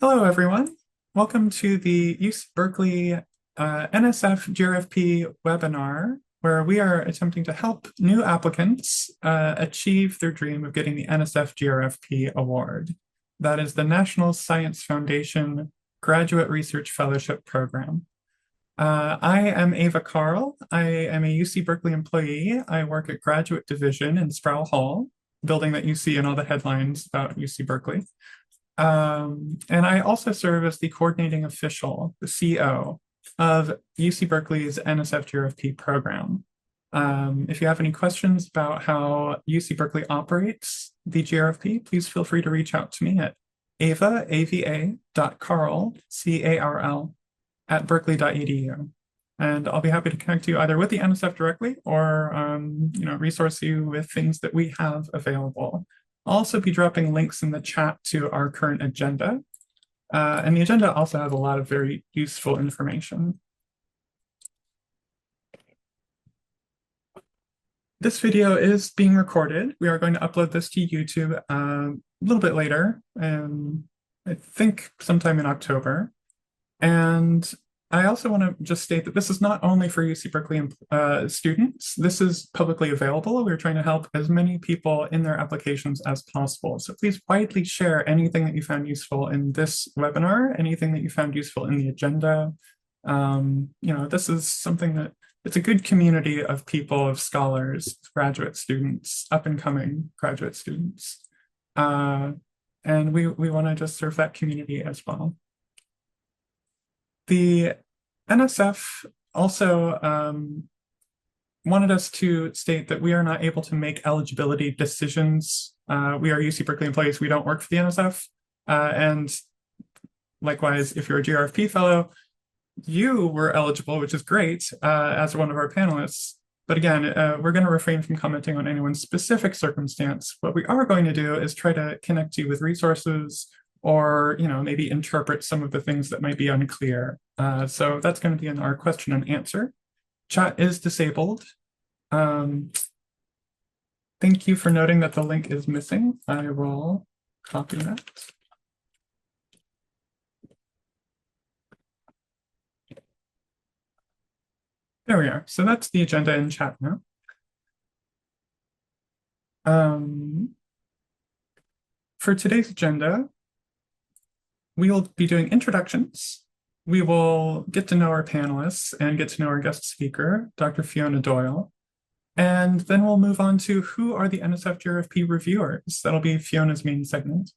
Hello, everyone. Welcome to the UC Berkeley NSF GRFP webinar, where we are attempting to help new applicants achieve their dream of getting the NSF GRFP award. That is the National Science Foundation Graduate Research Fellowship Program. I am Ava Carl. I am a UC Berkeley employee. I work at Graduate Division in Sproul Hall, building that you see in all the headlines about UC Berkeley. And I also serve as the coordinating official, the CO, of UC Berkeley's NSF GRFP program. If you have any questions about how UC Berkeley operates the GRFP, please feel free to reach out to me at ava.carl, C-A-R-L, at berkeley.edu. And I'll be happy to connect you either with the NSF directly or resource you with things that we have available. I'll also be dropping links in the chat to our current agenda. And the agenda also has a lot of very useful information. This video is being recorded. We are going to upload this to YouTube a little bit later, I think sometime in October. And I also want to just state that this is not only for UC Berkeley students. This is publicly available. We're trying to help as many people in their applications as possible. So please widely share anything that you found useful in this webinar, anything that you found useful in the agenda. This is something that it's a good community of people, of scholars, graduate students, up and coming graduate students. And we want to just serve that community as well. The NSF also wanted us to state that we are not able to make eligibility decisions. We are UC Berkeley employees. We don't work for the NSF. And likewise, if you're a GRFP fellow, you were eligible, which is great, as one of our panelists. But again, we're going to refrain from commenting on anyone's specific circumstance. What we are going to do is try to connect you with resources or maybe interpret some of the things that might be unclear. So that's going to be in our question and answer. Chat is disabled. Thank you for noting that the link is missing. I will copy that. There we are. So that's the agenda in chat now. For today's agenda, we will be doing introductions. We will get to know our panelists and get to know our guest speaker, Dr. Fiona Doyle. And then we'll move on to who are the NSF GRFP reviewers. That'll be Fiona's main segment.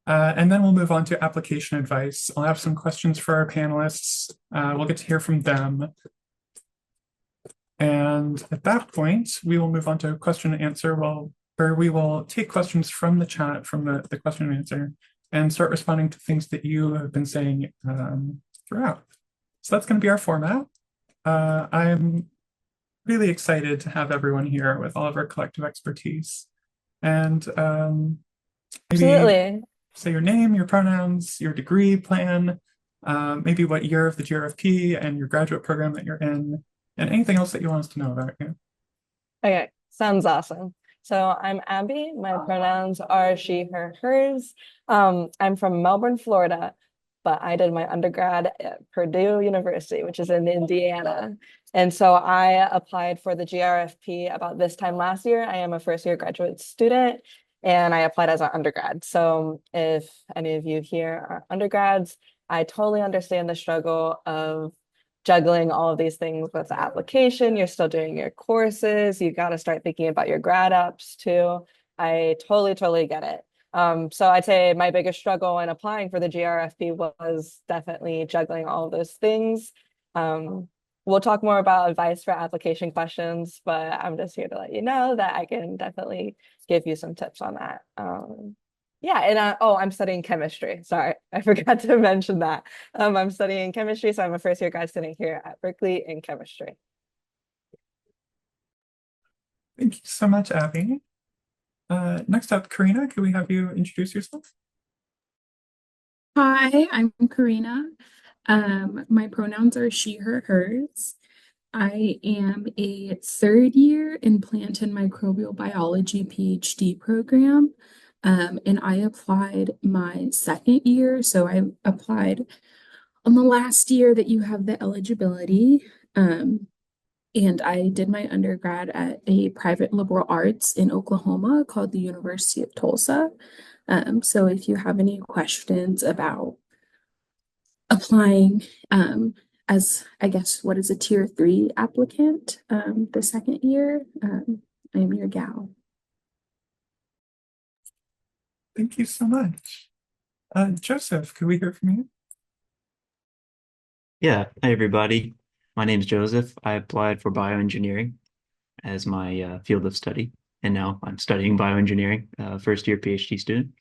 And then we'll move on to application advice. I'll have some questions for our panelists. We'll get to hear from them. And at that point, we will move on to question and answer, where we will take questions from the chat, from the question and answer, and start responding to things that you have been saying throughout. So that's going to be our format. I'm really excited to have everyone here with all of our collective expertise. And maybe Absolutely. say your name, your pronouns, your degree plan, maybe what year of the GRFP and your graduate program that you're in, and anything else that you want us to know about you. Okay, sounds awesome. So I'm Abby. My pronouns are she, her, hers. I'm from Melbourne, Florida, but I did my undergrad at Purdue University, which is in Indiana. And so I applied for the GRFP about this time last year. I am a first-year graduate student, and I applied as an undergrad. So if any of you here are undergrads, I totally understand the struggle of juggling all of these things with the application. You're still doing your courses. You got to start thinking about your grad apps too. I totally get it. So I'd say my biggest struggle in applying for the GRFP was definitely juggling all of those things. We'll talk more about advice for application questions, but I'm just here to let you know that I can definitely give you some tips on that. Yeah, and I'm studying chemistry. Sorry, I forgot to mention that. I'm studying chemistry, so I'm a first-year grad student here at Berkeley in chemistry. Thank you so much, Abby. Next up, Karina, could we have you introduce yourself? Hi, I'm Karina. My pronouns are she, her, hers. I am a third year in plant and microbial biology PhD program. and I applied my second year. So I applied on the last year that you have the eligibility. And I did my undergrad at a private liberal arts in Oklahoma called the University of Tulsa. So if you have any questions about applying as, I guess, what is a tier 3 applicant the second year, I am your gal. Thank you so much. Joseph, could we hear from you? Yeah, hey everybody. My name is Joseph. I applied for bioengineering as my field of study, and now I'm studying bioengineering, first year PhD student.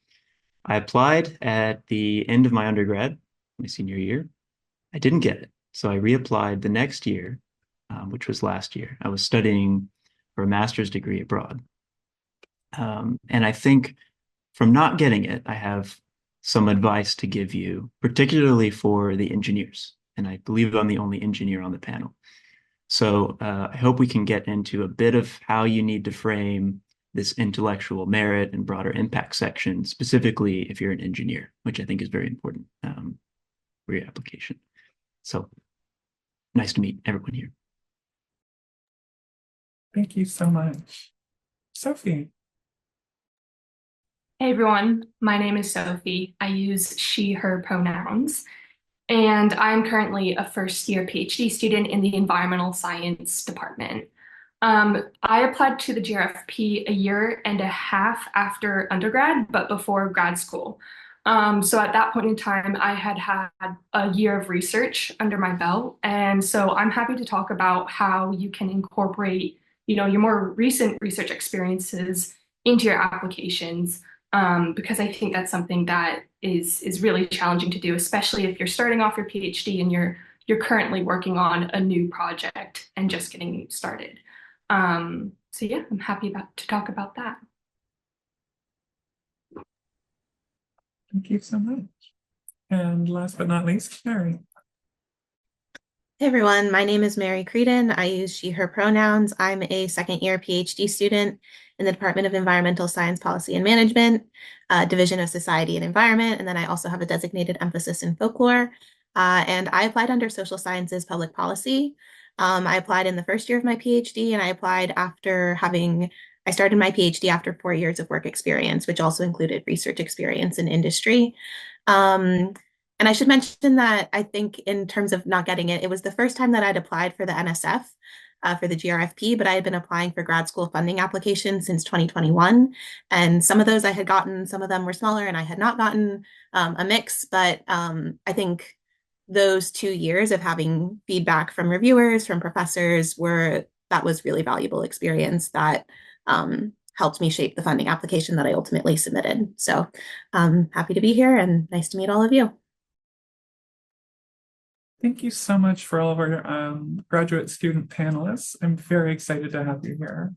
I applied at the end of my undergrad, my senior year. I didn't get it, so I reapplied the next year, which was last year. I was studying for a master's degree abroad. And I think from not getting it, I have some advice to give you, particularly for the engineers. And I believe I'm the only engineer on the panel. So I hope we can get into a bit of how you need to frame this intellectual merit and broader impact section, specifically if you're an engineer, which I think is very important for your application. So nice to meet everyone here. Thank you so much. Sophie. Hey everyone, my name is Sophie. I use she, her pronouns, and I'm currently a first year PhD student in the environmental science department. I applied to the GRFP a year and a half after undergrad, but before grad school. So at that point in time, I had had a year of research under my belt. And so I'm happy to talk about how you can incorporate, your more recent research experiences into your applications. Because I think that's something that is really challenging to do, especially if you're starting off your PhD and you're currently working on a new project and just getting started. So yeah, I'm happy to talk about that. Thank you so much. And last but not least, Mary. Hey everyone, my name is Mary Creedon. I use she, her pronouns. I'm a second year PhD student in the Department of Environmental Science Policy and Management, Division of Society and Environment, and then I also have a designated emphasis in folklore. And I applied under social sciences public policy. I applied in the first year of my PhD, and I applied I started my PhD after 4 years of work experience, which also included research experience in industry. And I should mention that I think in terms of not getting it, it was the first time that I'd applied for the NSF for the GRFP, but I had been applying for grad school funding applications since 2021. And some of those I had gotten, some of them were smaller and I had not gotten a mix. But I think those 2 years of having feedback from reviewers, from professors, that was really valuable experience that helped me shape the funding application that I ultimately submitted. So happy to be here and nice to meet all of you. Thank you so much for all of our graduate student panelists. I'm very excited to have you here.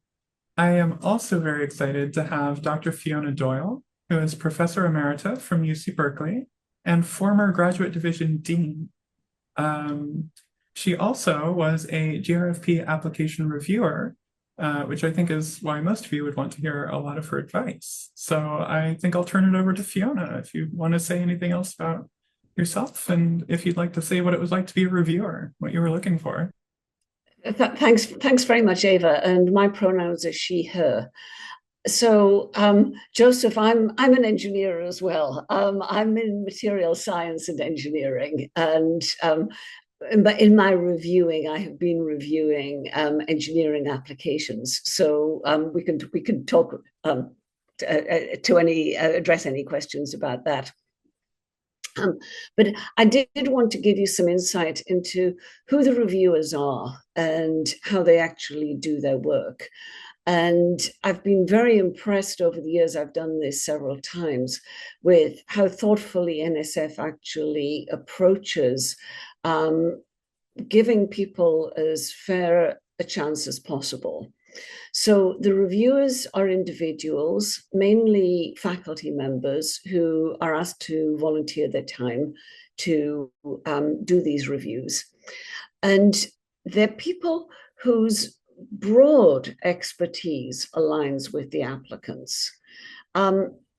I am also very excited to have Dr. Fiona Doyle, who is Professor Emerita from UC Berkeley and former Graduate Division Dean. She also was a GRFP application reviewer, which I think is why most of you would want to hear a lot of her advice. So I think I'll turn it over to Fiona if you want to say anything else about yourself, and if you'd like to say what it was like to be a reviewer, what you were looking for. Thanks very much, Ava. And my pronouns are she, her. So, Joseph, I'm an engineer as well. I'm in material science and engineering, and in my reviewing, I have been reviewing engineering applications. So we can talk address any questions about that. But I did want to give you some insight into who the reviewers are and how they actually do their work. And I've been very impressed over the years, I've done this several times, with how thoughtfully NSF actually approaches giving people as fair a chance as possible. So the reviewers are individuals, mainly faculty members, who are asked to volunteer their time to do these reviews. And they're people whose broad expertise aligns with the applicants.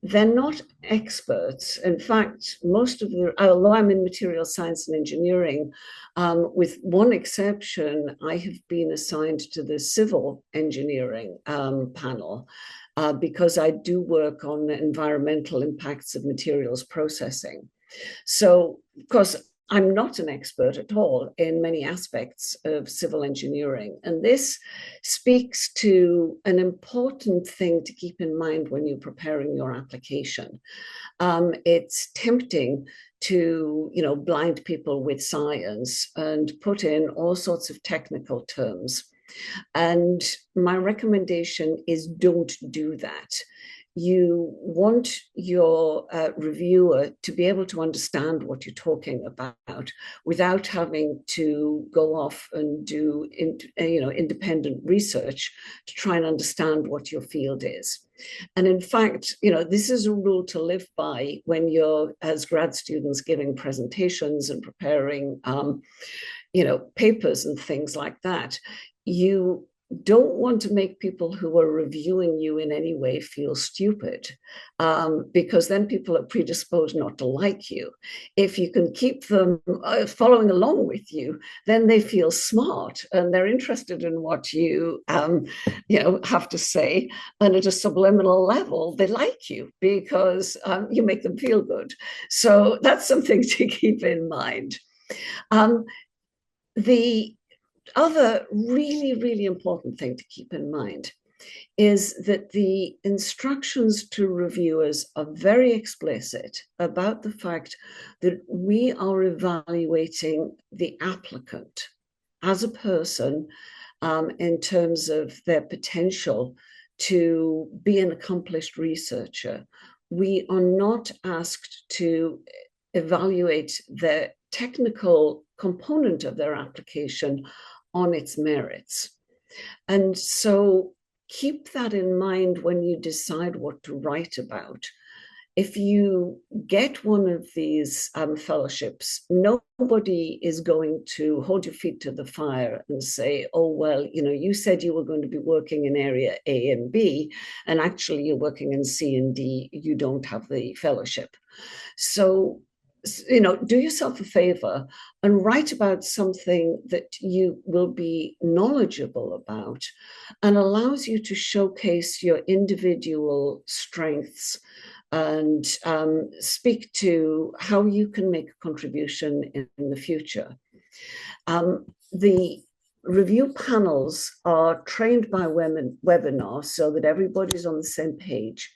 they're not experts. In fact, most of the, although I'm in material science and engineering, with one exception, I have been assigned to the civil engineering panel because I do work on the environmental impacts of materials processing. So, of course, I'm not an expert at all in many aspects of civil engineering. And this speaks to an important thing to keep in mind when you're preparing your application. It's tempting to, blind people with science and put in all sorts of technical terms. And my recommendation is don't do that. You want your reviewer to be able to understand what you're talking about without having to go off and do independent research to try and understand what your field is. And in fact, this is a rule to live by when you're, as grad students, giving presentations and preparing papers and things like that. You don't want to make people who are reviewing you in any way feel stupid, because then people are predisposed not to like you. If you can keep them following along with you, then they feel smart and they're interested in what you have to say. And at a subliminal level, they like you because you make them feel good. So that's something to keep in mind. The other really, really important thing to keep in mind is that the instructions to reviewers are very explicit about the fact that we are evaluating the applicant as a person in terms of their potential to be an accomplished researcher. We are not asked to evaluate the technical component of their application on its merits. And so keep that in mind when you decide what to write about. If you get one of these fellowships, nobody is going to hold your feet to the fire and say, oh, well, you said you were going to be working in area A and B, and actually you're working in C and D, you don't have the fellowship. So do yourself a favor and write about something that you will be knowledgeable about and allows you to showcase your individual strengths and speak to how you can make a contribution in the future. The review panels are trained by webinar so that everybody's on the same page.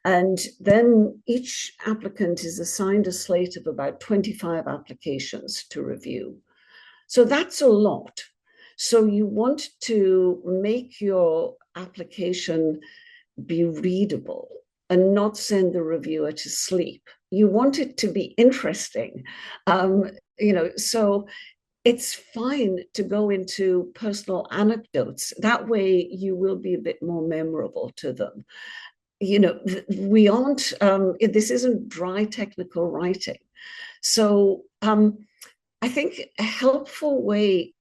And then each applicant is assigned a slate of about 25 applications to review. So that's a lot. So you want to make your application be readable and not send the reviewer to sleep. You want it to be interesting. So it's fine to go into personal anecdotes. That way you will be a bit more memorable to them. We aren't, this isn't dry technical writing. So I think a helpful way,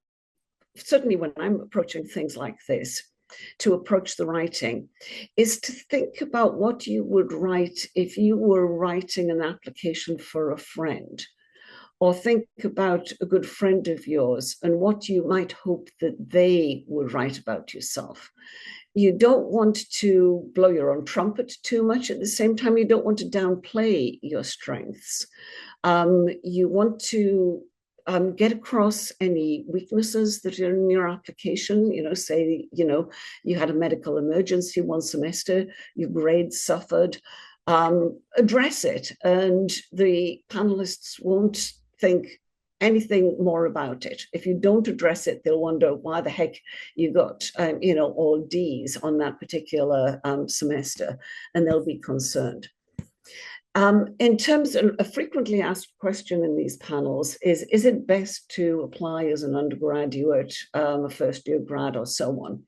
certainly when I'm approaching things like this, to approach the writing is to think about what you would write if you were writing an application for a friend, or think about a good friend of yours and what you might hope that they would write about yourself. You don't want to blow your own trumpet too much. At the same time, you don't want to downplay your strengths. You want to get across any weaknesses that are in your application. Say, you had a medical emergency one semester, your grades suffered. Address it, and the panelists won't think anything more about it. If you don't address it, they'll wonder why the heck you got, all D's on that particular semester, and they'll be concerned. In terms of a frequently asked question in these panels is it best to apply as an undergraduate, a first-year grad, or so on?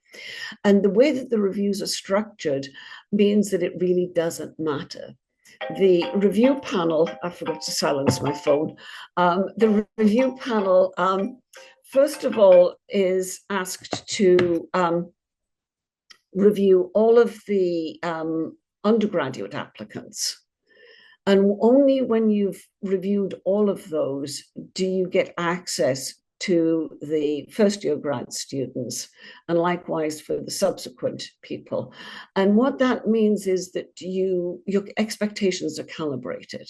And the way that the reviews are structured means that it really doesn't matter. The review panel, I forgot to silence my phone. The review panel, first of all, is asked to review all of the undergraduate applicants. And only when you've reviewed all of those do you get access to the first year grad students, and likewise for the subsequent people. And what that means is that your expectations are calibrated,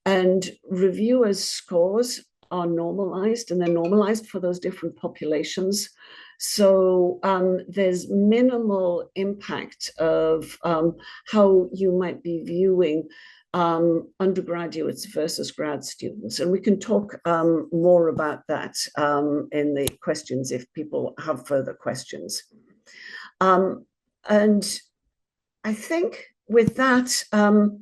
and reviewers' scores are normalized, and they're normalized for those different populations. So there's minimal impact of how you might be viewing undergraduates versus grad students. And we can talk more about that in the questions if people have further questions. And I think with that, I'll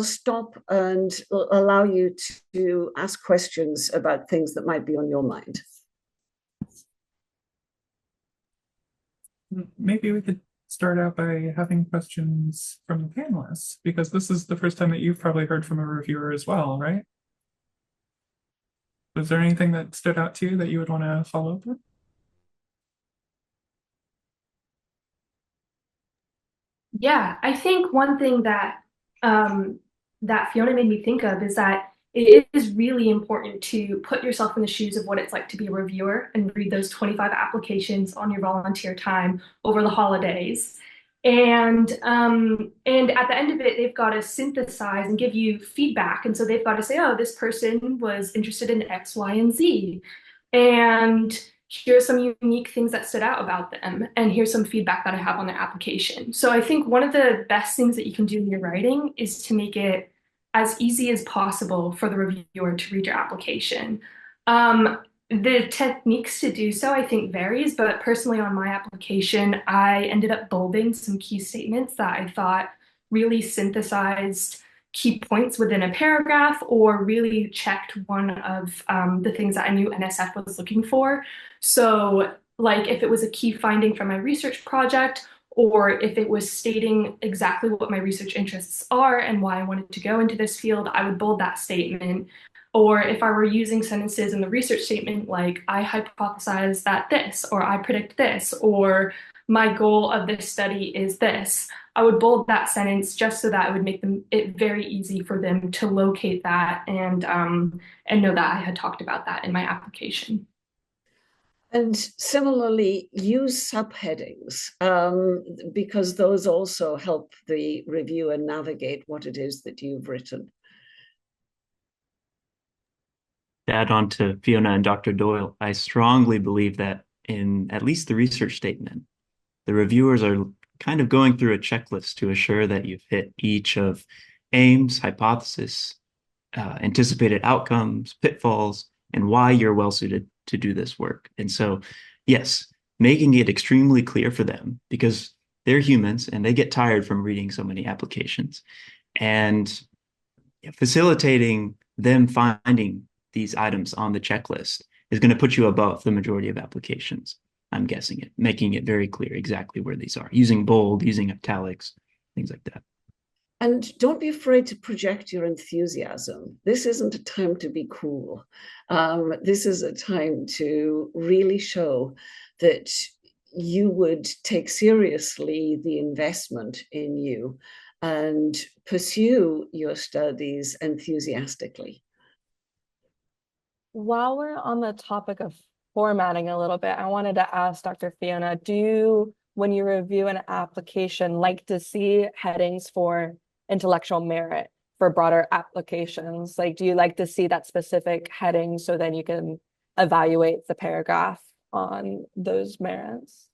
stop and allow you to ask questions about things that might be on your mind. Maybe we could start out by having questions from the panelists, because this is the first time that you've probably heard from a reviewer as well, right? Was there anything that stood out to you that you would want to follow up with? Yeah, I think one thing that that Fiona made me think of is that it is really important to put yourself in the shoes of what it's like to be a reviewer and read those 25 applications on your volunteer time over the holidays. And at the end of it, they've got to synthesize and give you feedback. And so they've got to say, oh, this person was interested in X, Y, and Z. And here's some unique things that stood out about them, and here's some feedback that I have on their application. So I think one of the best things that you can do in your writing is to make it as easy as possible for the reviewer to read your application. The techniques to do so, I think, varies, but personally on my application, I ended up bolding some key statements that I thought really synthesized key points within a paragraph or really checked one of the things that I knew NSF was looking for. So like if it was a key finding from my research project, or if it was stating exactly what my research interests are and why I wanted to go into this field, I would bold that statement. Or if I were using sentences in the research statement, like I hypothesize that this, or I predict this, or my goal of this study is this, I would bold that sentence just so that it would make it very easy for them to locate that and know that I had talked about that in my application. And similarly, use subheadings because those also help the reviewer navigate what it is that you've written. To add on to Fiona and Dr. Doyle, I strongly believe that in at least the research statement, the reviewers are kind of going through a checklist to assure that you've hit each of aims, hypothesis, anticipated outcomes, pitfalls, and why you're well suited to do this work. And so, yes, making it extremely clear for them, because they're humans and they get tired from reading so many applications, and facilitating them finding these items on the checklist is going to put you above the majority of applications. I'm guessing it, making it very clear exactly where these are, using bold, using italics, things like that. And don't be afraid to project your enthusiasm. This isn't a time to be cool. This is a time to really show that you would take seriously the investment in you and pursue your studies enthusiastically. While we're on the topic of formatting a little bit, I wanted to ask Dr. Fiona, do you, when you review an application, like to see headings for intellectual merit for broader applications? Like, do you like to see that specific heading so then you can evaluate the paragraph on those merits?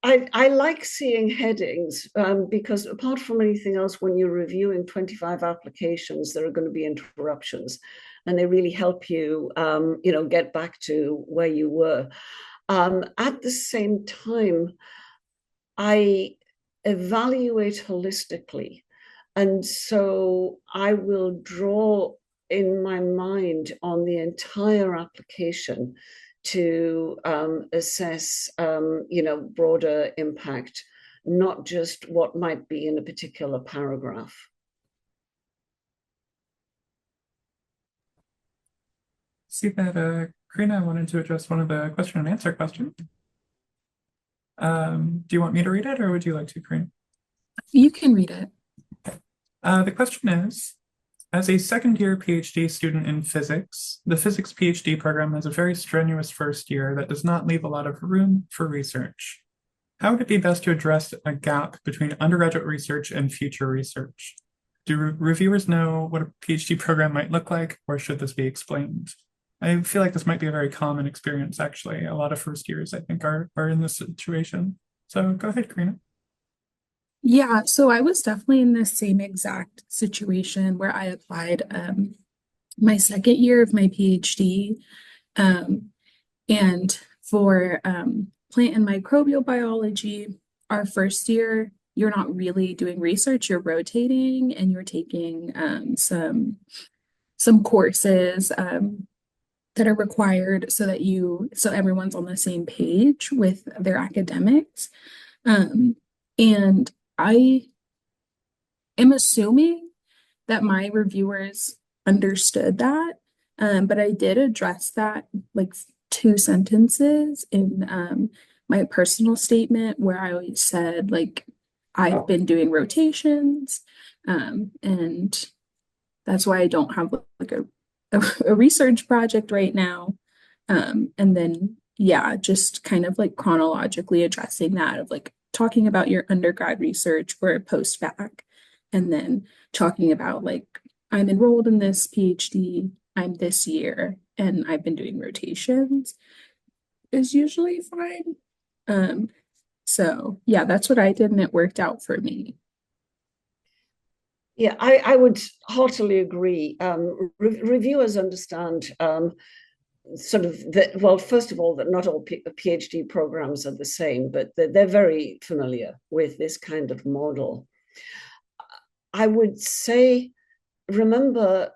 I like seeing headings because apart from anything else, when you're reviewing 25 applications, there are going to be interruptions, and they really help you, get back to where you were. At the same time, I evaluate holistically, and so I will draw in my mind on the entire application to assess, broader impact, not just what might be in a particular paragraph. See that Karina wanted to address one of the question and answer questions. Do you want me to read it or would you like to, Corinne? You can read it. The question is, as a second-year PhD student in physics, the physics PhD program has a very strenuous first year that does not leave a lot of room for research. How would it be best to address a gap between undergraduate research and future research? Do reviewers know what a PhD program might look like, or should this be explained? I feel like this might be a very common experience, actually. A lot of first years, I think, are in this situation. So go ahead, Karina. Yeah, so I was definitely in the same exact situation where I applied my second year of my PhD. And for plant and microbial biology, our first year, you're not really doing research, you're rotating and you're taking some courses that are required so that so everyone's on the same page with their academics. And I am assuming that my reviewers understood that, but I did address that like 2 sentences in my personal statement where I said like I've been doing rotations, and that's why I don't have like a research project right now. And then yeah, just kind of like chronologically addressing that of like talking about your undergrad research or post-bac, and then talking about like I'm enrolled in this PhD, I'm this year, and I've been doing rotations is usually fine. So yeah, that's what I did, and it worked out for me. Yeah, I would heartily agree. Reviewers understand sort of that, well, first of all, that not all PhD programs are the same, but they're very familiar with this kind of model. I would say, remember,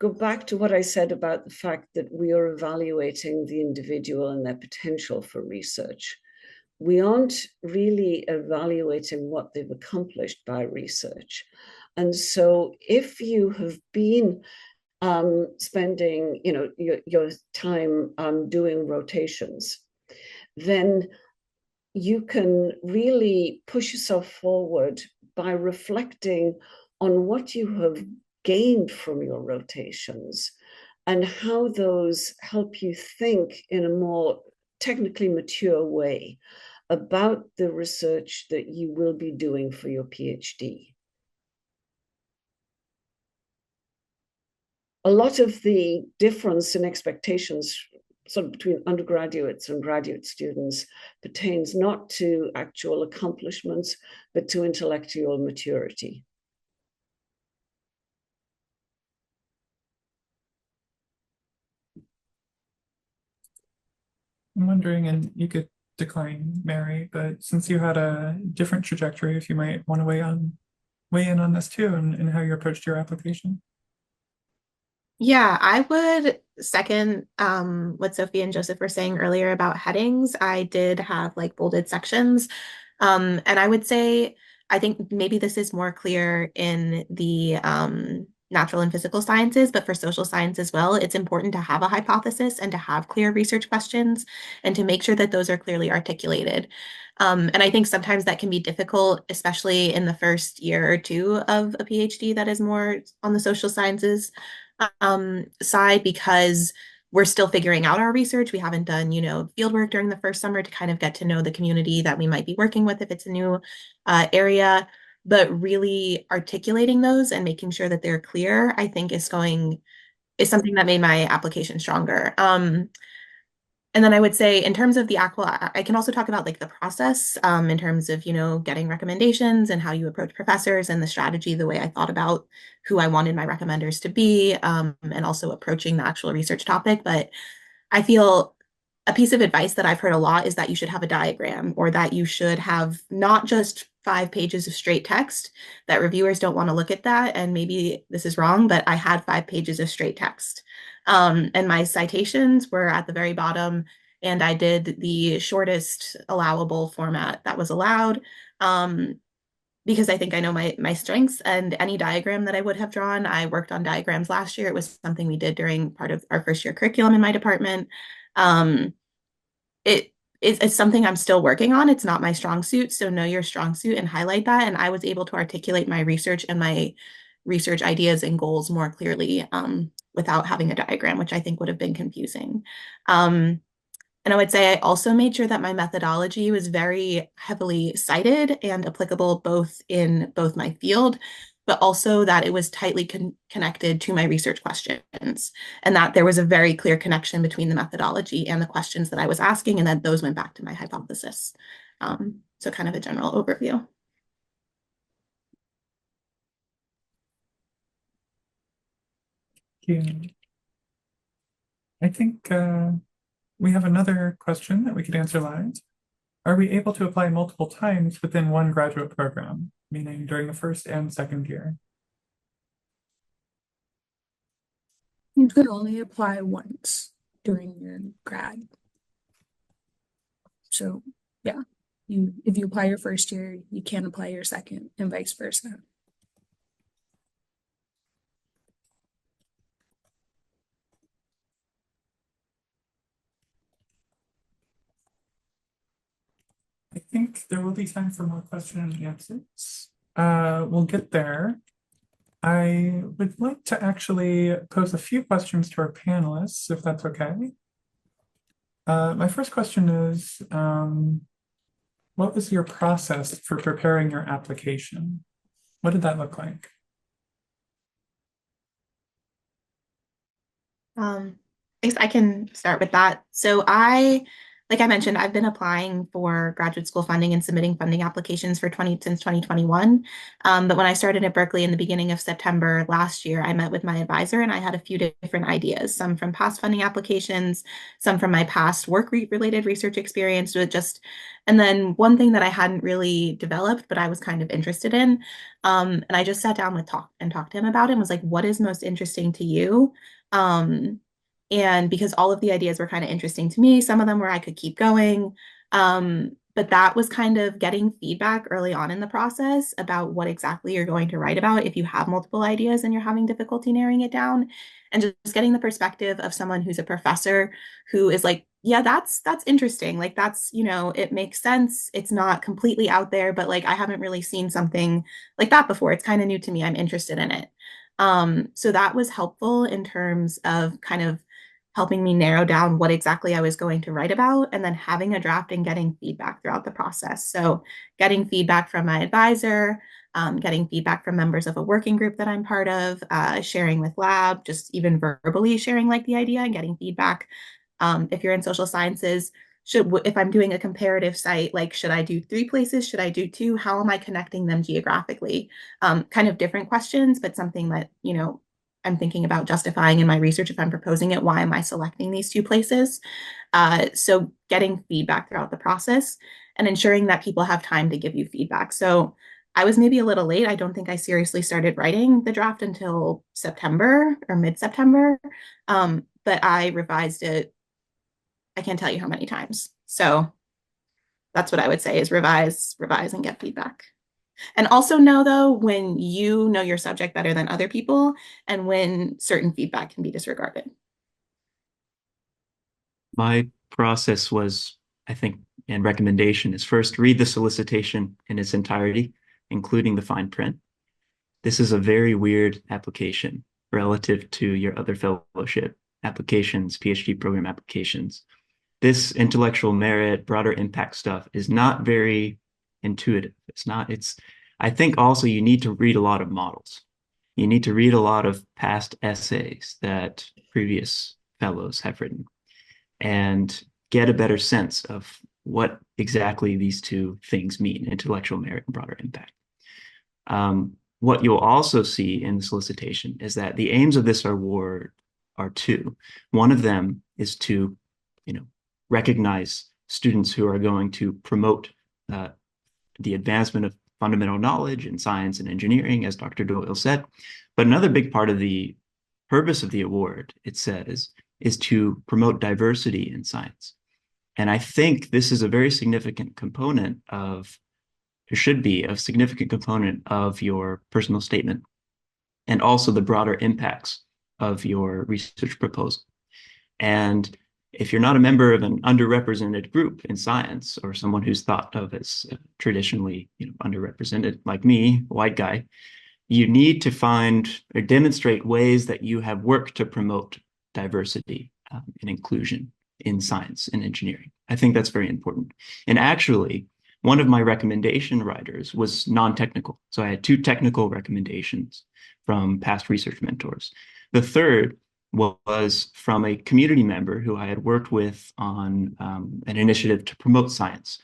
go back to what I said about the fact that we are evaluating the individual and their potential for research. We aren't really evaluating what they've accomplished by research. And so if you have been spending your time doing rotations, then you can really push yourself forward by reflecting on what you have gained from your rotations and how those help you think in a more technically mature way about the research that you will be doing for your PhD. A lot of the difference in expectations sort of between undergraduates and graduate students pertains not to actual accomplishments, but to intellectual maturity. I'm wondering, and you could decline, Mary, but since you had a different trajectory, if you might want to weigh in on this too, and how you approached your application. Yeah, I would second what Sophie and Joseph were saying earlier about headings. I did have like bolded sections. And I would say, I think maybe this is more clear in the natural and physical sciences, but for social science as well, it's important to have a hypothesis and to have clear research questions and to make sure that those are clearly articulated. And I think sometimes that can be difficult, especially in the first year or two of a PhD that is more on the social sciences side, because we're still figuring out our research. We haven't done, field work during the first summer to kind of get to know the community that we might be working with if it's a new area. But really articulating those and making sure that they're clear, I think is something that made my application stronger. And then I would say in terms of the actual, I can also talk about like the process in terms of, getting recommendations and how you approach professors and the strategy, the way I thought about who I wanted my recommenders to be, and also approaching the actual research topic. But I feel a piece of advice that I've heard a lot is that you should have a diagram, or that you should have not just 5 pages of straight text, that reviewers don't want to look at that. And maybe this is wrong, but I had 5 pages of straight text. And my citations were at the very bottom, and I did the shortest allowable format that was allowed, because I think I know my strengths, and any diagram that I would have drawn, I worked on diagrams last year. It was something we did during part of our first year curriculum in my department. It it's something I'm still working on. It's not my strong suit. So know your strong suit and highlight that. And I was able to articulate my research and my research ideas and goals more clearly without having a diagram, which I think would have been confusing. And I would say I also made sure that my methodology was very heavily cited and applicable both in both my field, but also that it was tightly connected to my research questions, and that there was a very clear connection between the methodology and the questions that I was asking, and that those went back to my hypothesis. So kind of a general overview. Yeah. I think we have another question that we could answer live. Are we able to apply multiple times within one graduate program, meaning during the first and second year? You could only apply once during your grad. So yeah, if you apply your first year, you can't apply your second, and vice versa. I think there will be time for more questions and answers. We'll get there. I would like to actually pose a few questions to our panelists, if that's okay. My first question is, what was your process for preparing your application? What did that look like? I guess I can start with that. So like I mentioned, I've been applying for graduate school funding and submitting funding applications since 2021. But when I started at Berkeley in the beginning of September last year, I met with my advisor and I had a few different ideas, some from past funding applications, some from my past work-related research experience, and then one thing that I hadn't really developed, but I was kind of interested in. And I just sat down with talked to him about it and was like, what is most interesting to you? And because all of the ideas were kind of interesting to me, some of them where I could keep going. But that was kind of getting feedback early on in the process about what exactly you're going to write about if you have multiple ideas and you're having difficulty narrowing it down. And just getting the perspective of someone who's a professor who is like, yeah, that's interesting. Like that's, it makes sense. It's not completely out there, but like I haven't really seen something like that before. It's kind of new to me. I'm interested in it. So that was helpful in terms of kind of helping me narrow down what exactly I was going to write about, and then having a draft and getting feedback throughout the process. So getting feedback from my advisor, getting feedback from members of a working group that I'm part of, sharing with lab, just even verbally sharing like the idea and getting feedback. If you're in social sciences, if I'm doing a comparative site, like should I do 3 places? Should I do 2? How am I connecting them geographically? Kind of different questions, but something that, I'm thinking about justifying in my research if I'm proposing it. Why am I selecting these 2 places? So getting feedback throughout the process and ensuring that people have time to give you feedback. So I was maybe a little late. I don't think I seriously started writing the draft until September or mid-September, but I revised it. I can't tell you how many times. So that's what I would say is revise, and get feedback. And also know, though, when you know your subject better than other people and when certain feedback can be disregarded. My process was, I think, and recommendation is first read the solicitation in its entirety, including the fine print. This is a very weird application relative to your other fellowship applications, PhD program applications. This intellectual merit, broader impact stuff is not very intuitive. I think also you need to read a lot of models. You need to read a lot of past essays that previous fellows have written and get a better sense of what exactly these 2 things mean, intellectual merit and broader impact. What you'll also see in the solicitation is that the aims of this award are 2. One of them is to, recognize students who are going to promote the advancement of fundamental knowledge in science and engineering, as Dr. Doyle said. But another big part of the purpose of the award, it says, is to promote diversity in science. And I think this is a very significant component should be a significant component of your personal statement, and also the broader impacts of your research proposal. And if you're not a member of an underrepresented group in science, or someone who's thought of as traditionally, underrepresented, like me, white guy, you need to find or demonstrate ways that you have worked to promote diversity and inclusion in science and engineering. I think that's very important. And actually, one of my recommendation writers was non-technical. So I had 2 technical recommendations from past research mentors. The third was from a community member who I had worked with on an initiative to promote science,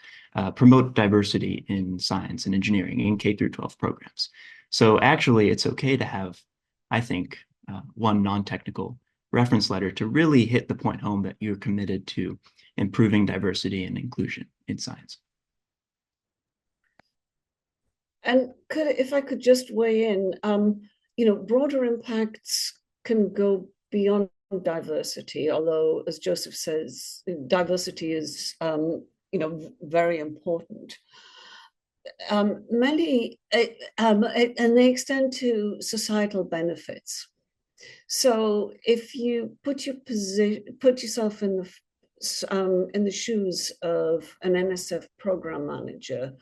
promote diversity in science and engineering in K through 12 programs. So actually, it's okay to have, I think, one non-technical reference letter to really hit the point home that you're committed to improving diversity and inclusion in science. And if I could just weigh in, broader impacts can go beyond diversity, although, as Joseph says, diversity is, very important. And they extend to societal benefits. So if you put yourself in the shoes of an NSF program manager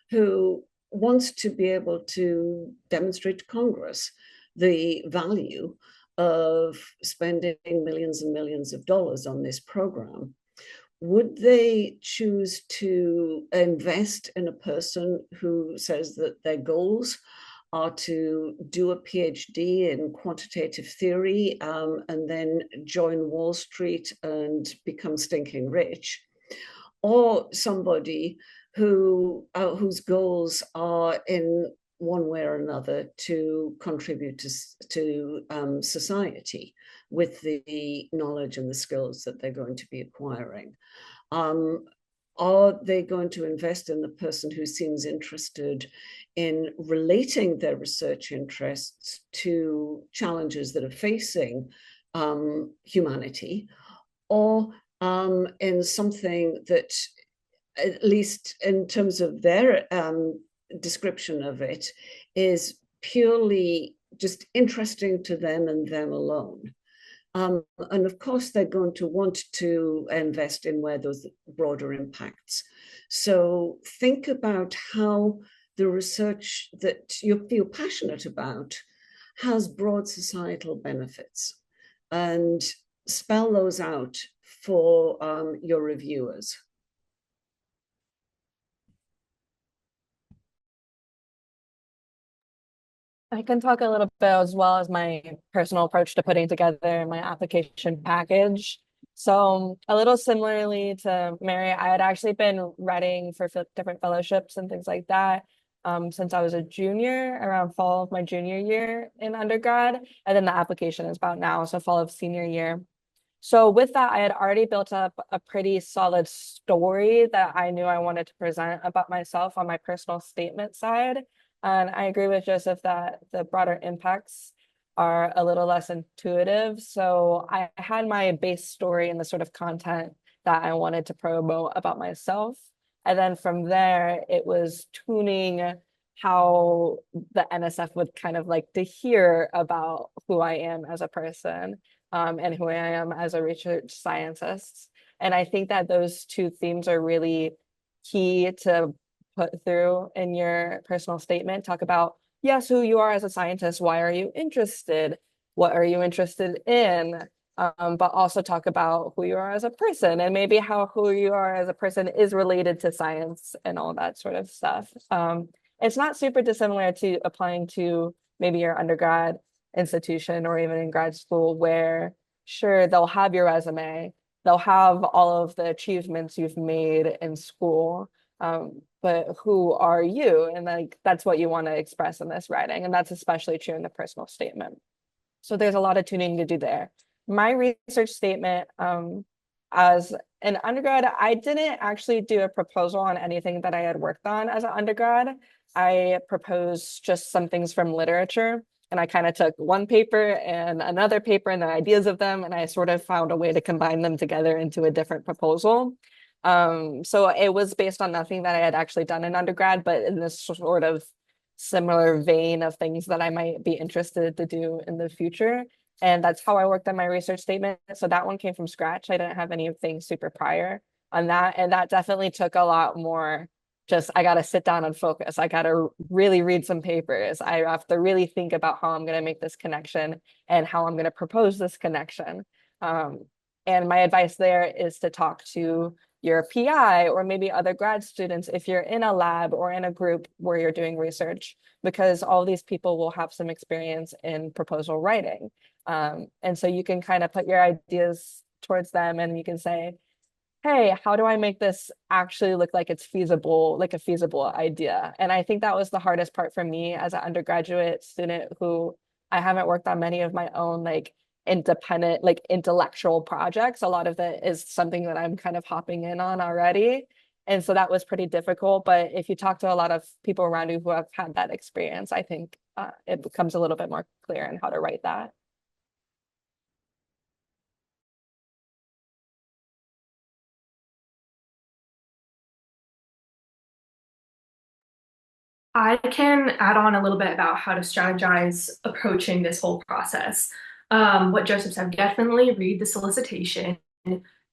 who wants to be able to demonstrate to Congress the value of spending millions and millions of dollars on this program, would they choose to invest in a person who says that their goals are to do a PhD in quantitative theory and then join Wall Street and become stinking rich, or somebody whose goals are in one way or another to contribute to society with the knowledge and the skills that they're going to be acquiring? Are they going to invest in the person who seems interested in relating their research interests to challenges that are facing humanity, or in something that, at least in terms of their description of it, is purely just interesting to them and them alone? And of course, they're going to want to invest in where those broader impacts. So think about how the research that you feel passionate about has broad societal benefits, and spell those out for your reviewers. I can talk a little bit as well as my personal approach to putting together my application package. So a little similarly to Mary, I had actually been writing for different fellowships and things like that since I was a junior, around fall of my junior year in undergrad. And then the application is about now, so fall of senior year. So with that, I had already built up a pretty solid story that I knew I wanted to present about myself on my personal statement side. And I agree with Joseph that the broader impacts are a little less intuitive. So I had my base story and the sort of content that I wanted to promote about myself. And then from there, it was tuning how the NSF would kind of like to hear about who I am as a person and who I am as a research scientist. And I think that those 2 themes are really key to put through in your personal statement. Talk about, yes, who you are as a scientist, why are you interested, what are you interested in, but also talk about who you are as a person and maybe how who you are as a person is related to science and all that sort of stuff. It's not super dissimilar to applying to maybe your undergrad institution or even in grad school, where sure, they'll have your resume, they'll have all of the achievements you've made in school, but who are you? And like that's what you want to express in this writing, and that's especially true in the personal statement. So there's a lot of tuning to do there. My research statement, as an undergrad, I didn't actually do a proposal on anything that I had worked on as an undergrad. I proposed just some things from literature, and I kind of took one paper and another paper and the ideas of them, and I sort of found a way to combine them together into a different proposal. So it was based on nothing that I had actually done in undergrad, but in this sort of similar vein of things that I might be interested to do in the future. And that's how I worked on my research statement. So that one came from scratch. I didn't have anything super prior on that. And that definitely took a lot more. Just, I got to sit down and focus. I got to really read some papers. I have to really think about how I'm going to make this connection and how I'm going to propose this connection. And my advice there is to talk to your PI or maybe other grad students if you're in a lab or in a group where you're doing research, because all these people will have some experience in proposal writing. And so you can kind of put your ideas towards them and you can say, hey, how do I make this actually look like it's feasible, like a feasible idea? And I think that was the hardest part for me as an undergraduate student who I haven't worked on many of my own like independent, like intellectual projects. A lot of it is something that I'm kind of hopping in on already. And so that was pretty difficult. But if you talk to a lot of people around you who have had that experience, I think it becomes a little bit more clear in how to write that. I can add on a little bit about how to strategize approaching this whole process. What Joseph said, definitely read the solicitation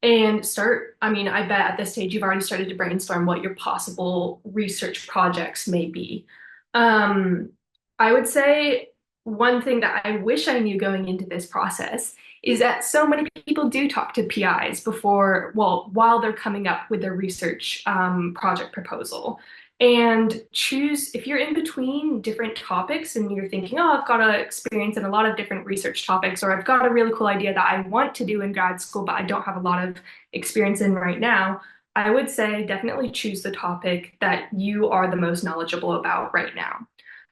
and start. I mean, I bet at this stage you've already started to brainstorm what your possible research projects may be. I would say one thing that I wish I knew going into this process is that so many people do talk to PIs before, well, while they're coming up with their research project proposal. And choose, if you're in between different topics and you're thinking, oh, I've got experience in a lot of different research topics, or I've got a really cool idea that I want to do in grad school, but I don't have a lot of experience in right now, I would say definitely choose the topic that you are the most knowledgeable about right now.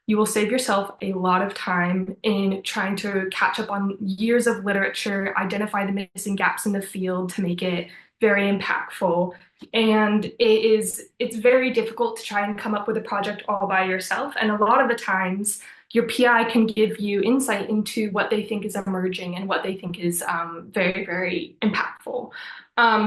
You will save yourself a lot of time in trying to catch up on years of literature, identify the missing gaps in the field to make it very impactful. And it's very difficult to try and come up with a project all by yourself. And a lot of the times your PI can give you insight into what they think is emerging and what they think is very, very impactful.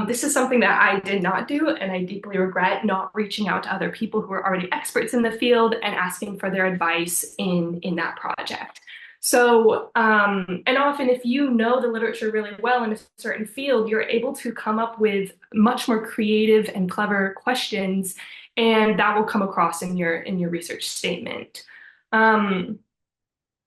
This is something that I did not do, and I deeply regret not reaching out to other people who are already experts in the field and asking for their advice in that project. So, and often if you know the literature really well in a certain field, you're able to come up with much more creative and clever questions, and that will come across in your research statement. One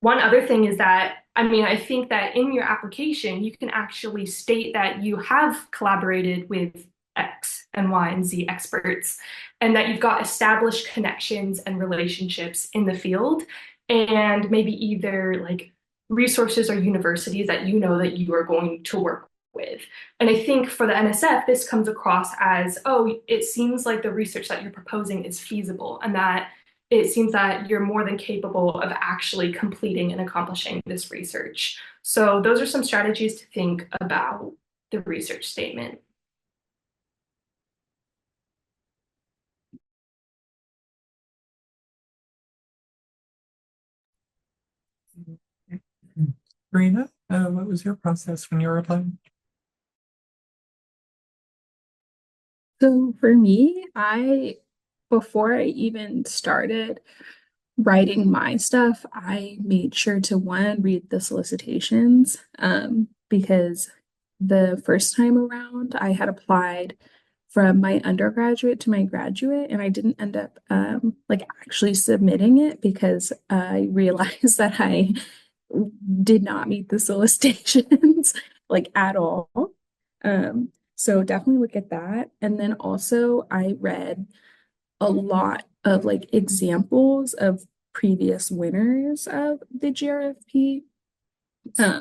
other thing is that, I mean, I think that in your application, you can actually state that you have collaborated with X and Y and Z experts, and that you've got established connections and relationships in the field, and maybe either like resources or universities that you know that you are going to work with. And I think for the NSF, this comes across as, oh, it seems like the research that you're proposing is feasible, and that it seems that you're more than capable of actually completing and accomplishing this research. So those are some strategies to think about the research statement. Karina, what was your process when you were applying? So for me, before I even started writing my stuff, I made sure to read the solicitations, because the first time around I had applied from my undergraduate to my graduate, and I didn't end up like actually submitting it because I realized that I did not meet the solicitations like at all. So definitely look at that. And then also I read a lot of like examples of previous winners of the GRFP.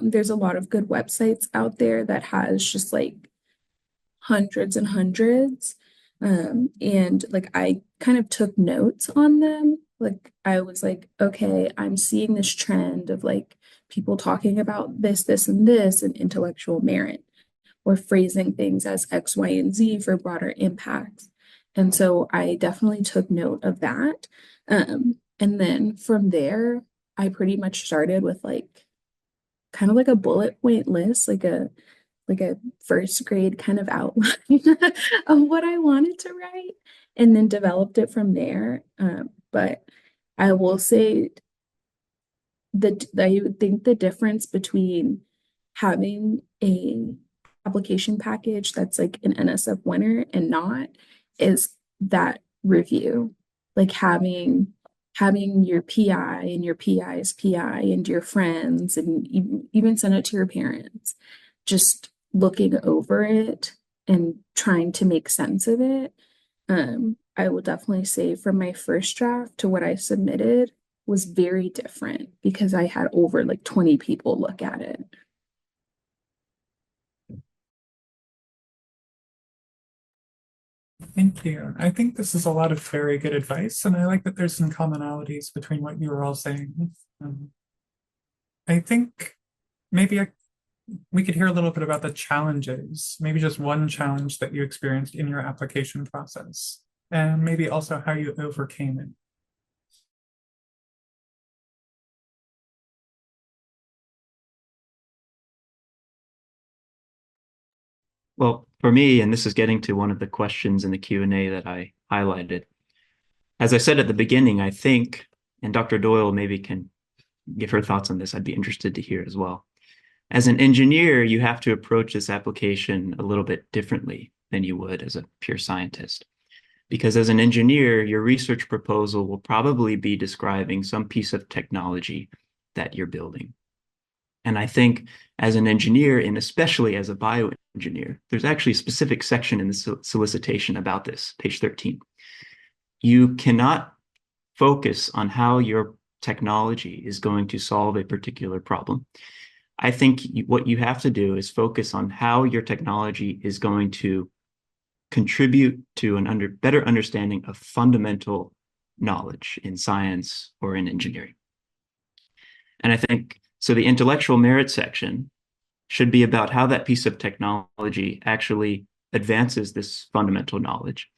There's a lot of good websites out there that has just like hundreds and hundreds. And like I kind of took notes on them. Like I was like, okay, I'm seeing this trend of like people talking about this, and this, and intellectual merit, or phrasing things as X, Y, and Z for broader impacts. And so I definitely took note of that. And then from there, I pretty much started with like kind of like a bullet point list, like a first grade kind of outline of what I wanted to write, and then developed it from there. But I will say that I would think the difference between having a application package that's like an NSF winner and not is that review. Like having your PI and your PI's PI and your friends and even send it to your parents. Just looking over it and trying to make sense of it. I will definitely say from my first draft to what I submitted was very different because I had over like 20 people look at it. Thank you. I think this is a lot of very good advice, and I like that there's some commonalities between what you were all saying. I think maybe we could hear a little bit about the challenges, maybe just one challenge that you experienced in your application process, and maybe also how you overcame it. Well, for me, and this is getting to one of the questions in the Q&A that I highlighted. As I said at the beginning, I think, and Dr. Doyle maybe can give her thoughts on this, I'd be interested to hear as well. As an engineer, you have to approach this application a little bit differently than you would as a pure scientist. Because as an engineer, your research proposal will probably be describing some piece of technology that you're building. And I think as an engineer, and especially as a bioengineer, there's actually a specific section in the solicitation about this, page 13. You cannot focus on how your technology is going to solve a particular problem. I think what you have to do is focus on how your technology is going to contribute to an better understanding of fundamental knowledge in science or in engineering. And I think, so the intellectual merit section should be about how that piece of technology actually advances this fundamental knowledge.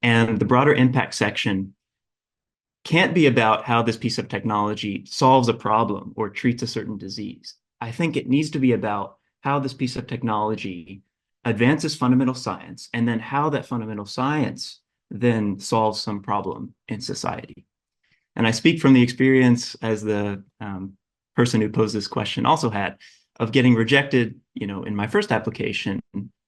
And the broader impact section can't be about how this piece of technology solves a problem or treats a certain disease. I think it needs to be about how this piece of technology advances fundamental science, and then how that fundamental science then solves some problem in society. And I speak from the experience as the person who posed this question also had of getting rejected, in my first application,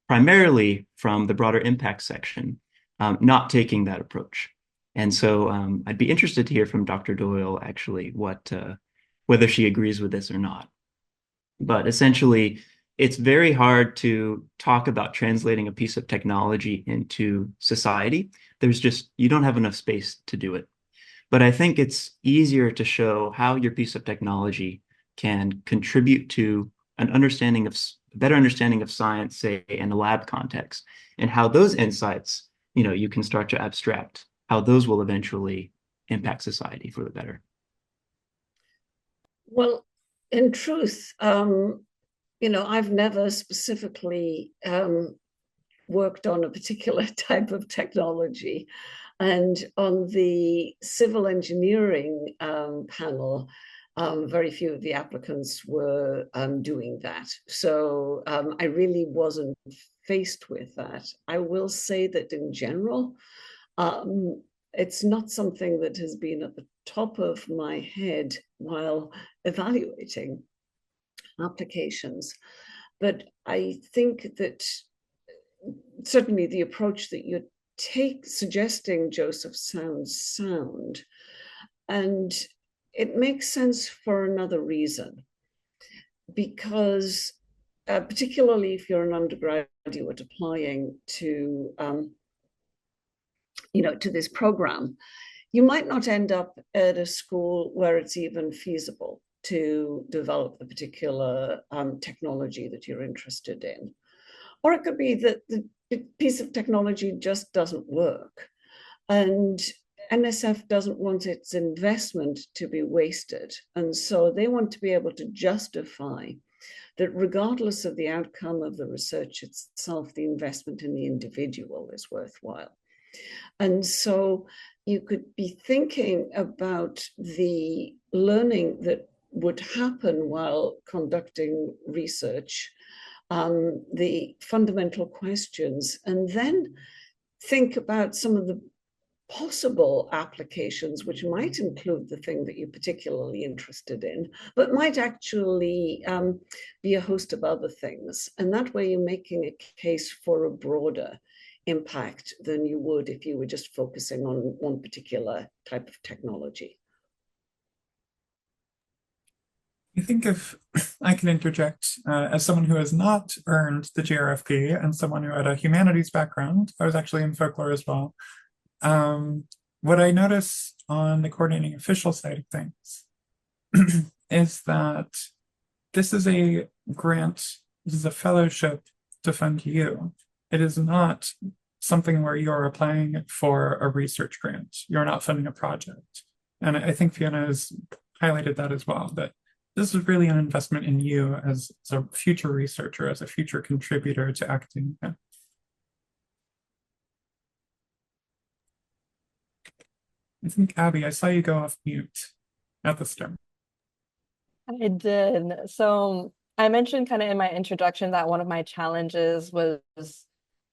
primarily from the broader impact section, not taking that approach. And so I'd be interested to hear from Dr. Doyle actually whether she agrees with this or not. But essentially, it's very hard to talk about translating a piece of technology into society. You don't have enough space to do it. But I think it's easier to show how your piece of technology can contribute to an better understanding of science, say, in a lab context, and how those insights, you can start to abstract how those will eventually impact society for the better. Well, in truth, I've never specifically worked on a particular type of technology. And on the civil engineering panel, very few of the applicants were doing that. So I really wasn't faced with that. I will say that in general, it's not something that has been at the top of my head while evaluating applications. But I think that certainly the approach that you take suggesting, Joseph, sounds sound. And it makes sense for another reason. Because particularly if you're an undergraduate applying to this program, you might not end up at a school where it's even feasible to develop the particular technology that you're interested in. Or it could be that the piece of technology just doesn't work. And NSF doesn't want its investment to be wasted. And so they want to be able to justify that regardless of the outcome of the research itself, the investment in the individual is worthwhile. And so you could be thinking about the learning that would happen while conducting research, the fundamental questions, and then think about some of the possible applications which might include the thing that you're particularly interested in, but might actually be a host of other things. And that way you're making a case for a broader impact than you would if you were just focusing on one particular type of technology. I think if I can interject, as someone who has not earned the GRFP and someone who had a humanities background, I was actually in folklore as well. What I notice on the coordinating official side of things is that this is a grant, this is a fellowship to fund you. It is not something where you're applying for a research grant. You're not funding a project. And I think Fiona has highlighted that as well, that this is really an investment in you as a future researcher, as a future contributor to academia. I think, Abby, I saw you go off mute at the start. I did. So I mentioned kind of in my introduction that one of my challenges was,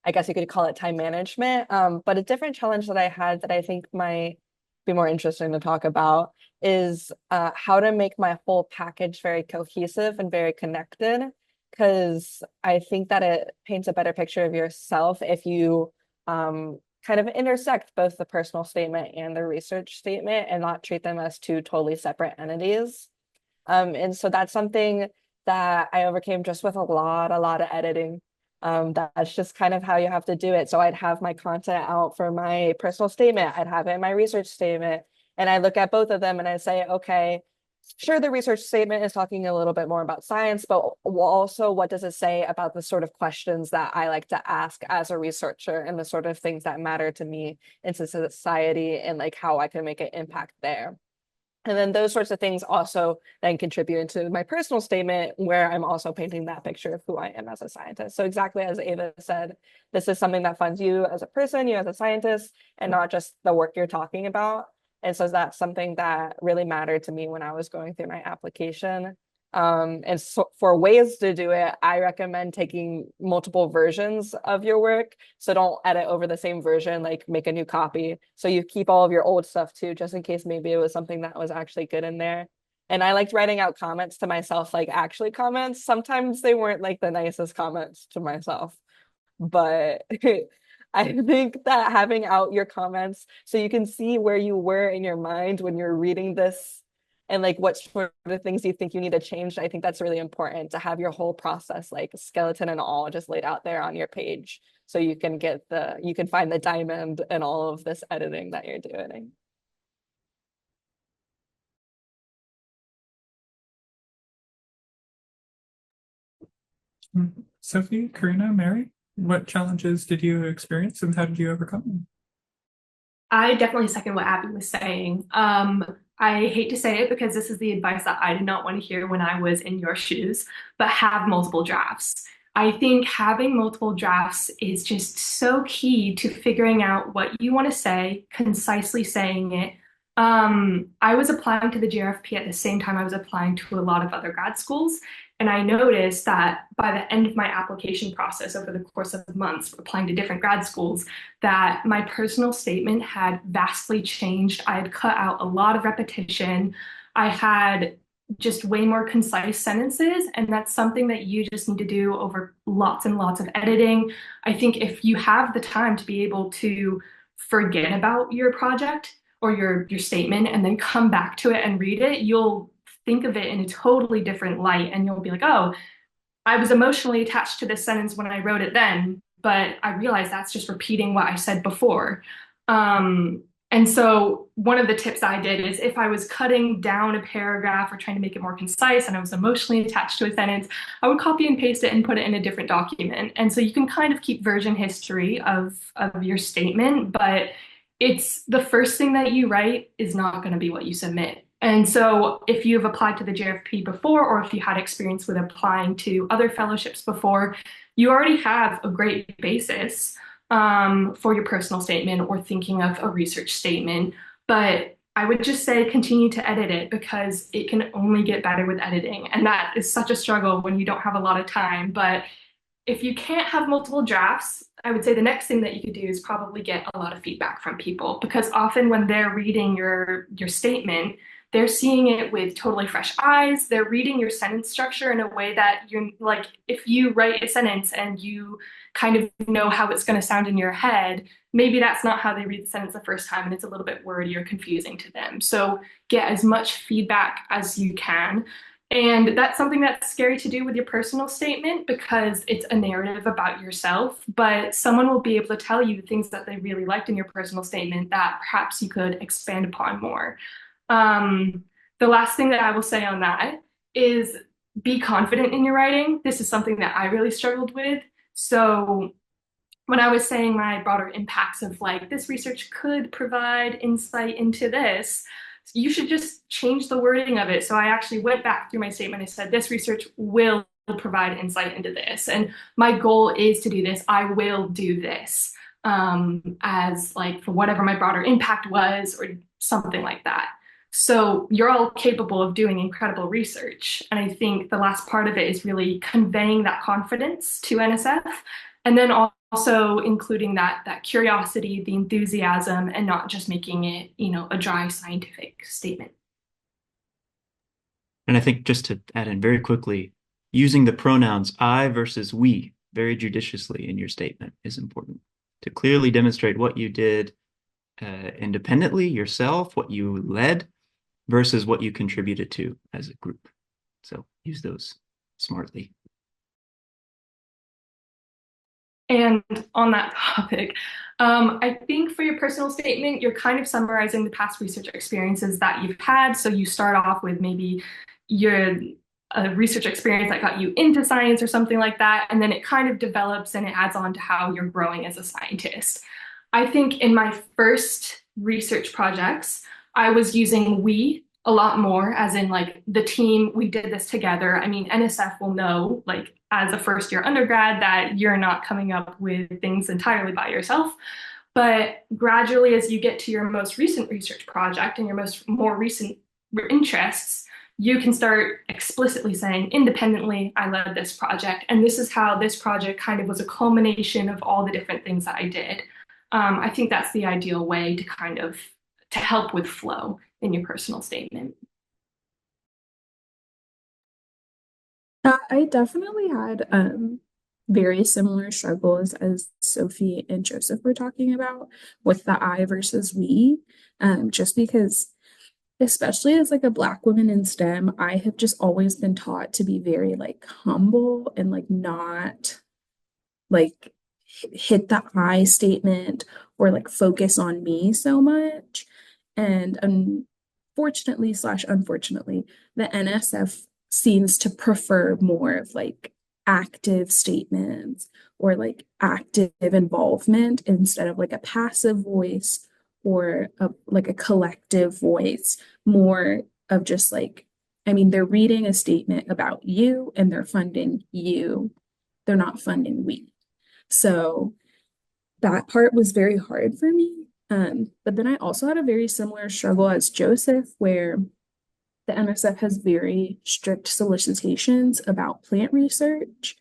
I guess you could call it time management. But a different challenge that I had that I think might be more interesting to talk about is how to make my whole package very cohesive and very connected. Because I think that it paints a better picture of yourself if you kind of intersect both the personal statement and the research statement and not treat them as two totally separate entities. And so that's something that I overcame just with a lot of editing. That's just kind of how you have to do it. So I'd have my content out for my personal statement, I'd have it in my research statement, and I look at both of them and I say, okay, sure, the research statement is talking a little bit more about science, but also what does it say about the sort of questions that I like to ask as a researcher and the sort of things that matter to me in society and like how I can make an impact there. And then those sorts of things also then contribute into my personal statement where I'm also painting that picture of who I am as a scientist. So exactly as Ava said, this is something that funds you as a person, you as a scientist, and not just the work you're talking about. And so that's something that really mattered to me when I was going through my application. And so for ways to do it, I recommend taking multiple versions of your work. So don't edit over the same version, like make a new copy. So you keep all of your old stuff too, just in case maybe it was something that was actually good in there. And I liked writing out comments to myself, like actually comments. Sometimes they weren't like the nicest comments to myself, but I think that having out your comments so you can see where you were in your mind when you're reading this and like what sort of things you think you need to change. I think that's really important to have your whole process, like skeleton and all, just laid out there on your page. So you can you can find the diamond in all of this editing that you're doing. Sophie, Karina, Mary, what challenges did you experience and how did you overcome them? I definitely second what Abby was saying. I hate to say it because this is the advice that I did not want to hear when I was in your shoes, but have multiple drafts. I think having multiple drafts is just so key to figuring out what you want to say, concisely saying it. I was applying to the GRFP at the same time I was applying to a lot of other grad schools. And I noticed that by the end of my application process over the course of months, applying to different grad schools, that my personal statement had vastly changed. I had cut out a lot of repetition. I had just way more concise sentences. And that's something that you just need to do over lots and lots of editing. I think if you have the time to be able to forget about your project or your statement and then come back to it and read it, you'll think of it in a totally different light and you'll be like, oh, I was emotionally attached to this sentence when I wrote it then, but I realized that's just repeating what I said before. And so one of the tips I did is if I was cutting down a paragraph or trying to make it more concise and I was emotionally attached to a sentence, I would copy and paste it and put it in a different document. And so you can kind of keep version history of your statement, but it's the first thing that you write is not going to be what you submit. And so if you've applied to the GRFP before, or if you had experience with applying to other fellowships before, you already have a great basis for your personal statement or thinking of a research statement. But I would just say continue to edit it because it can only get better with editing. And that is such a struggle when you don't have a lot of time. But if you can't have multiple drafts, I would say the next thing that you could do is probably get a lot of feedback from people, because often when they're reading your statement, they're seeing it with totally fresh eyes. They're reading your sentence structure in a way that you're like, if you write a sentence and you kind of know how it's going to sound in your head, maybe that's not how they read the sentence the first time and it's a little bit wordy or confusing to them. So get as much feedback as you can. And that's something that's scary to do with your personal statement because it's a narrative about yourself, but someone will be able to tell you things that they really liked in your personal statement that perhaps you could expand upon more. The last thing that I will say on that is be confident in your writing. This is something that I really struggled with. So when I was saying my broader impacts of like this research could provide insight into this, you should just change the wording of it. So I actually went back through my statement and said, this research will provide insight into this. And my goal is to do this. I will do this as like for whatever my broader impact was or something like that. So you're all capable of doing incredible research. And I think the last part of it is really conveying that confidence to NSF and then also including that curiosity, the enthusiasm, and not just making it, a dry scientific statement. And I think just to add in very quickly, using the pronouns I versus we very judiciously in your statement is important to clearly demonstrate what you did independently yourself, what you led versus what you contributed to as a group. So use those smartly. And on that topic, I think for your personal statement, you're kind of summarizing the past research experiences that you've had. So you start off with maybe your research experience that got you into science or something like that. And then it kind of develops and it adds on to how you're growing as a scientist. I think in my first research projects, I was using we a lot more, as in like the team, we did this together. I mean, NSF will know, like as a first year undergrad, that you're not coming up with things entirely by yourself. But gradually, as you get to your most recent research project and your more recent interests, you can start explicitly saying, independently, I led this project. And this is how this project kind of was a culmination of all the different things that I did. I think that's the ideal way to kind of to help with flow in your personal statement. I definitely had very similar struggles as Sophie and Joseph were talking about with the I versus we, just because, especially as like a Black woman in STEM, I have just always been taught to be very like humble and like not like hit the I statement or like focus on me so much. And unfortunately / unfortunately, the NSF seems to prefer more of like active statements or like active involvement instead of like a passive voice or like a collective voice, more of just like, I mean, they're reading a statement about you and they're funding you. They're not funding we. So that part was very hard for me. But then I also had a very similar struggle as Joseph, where the NSF has very strict solicitations about plant research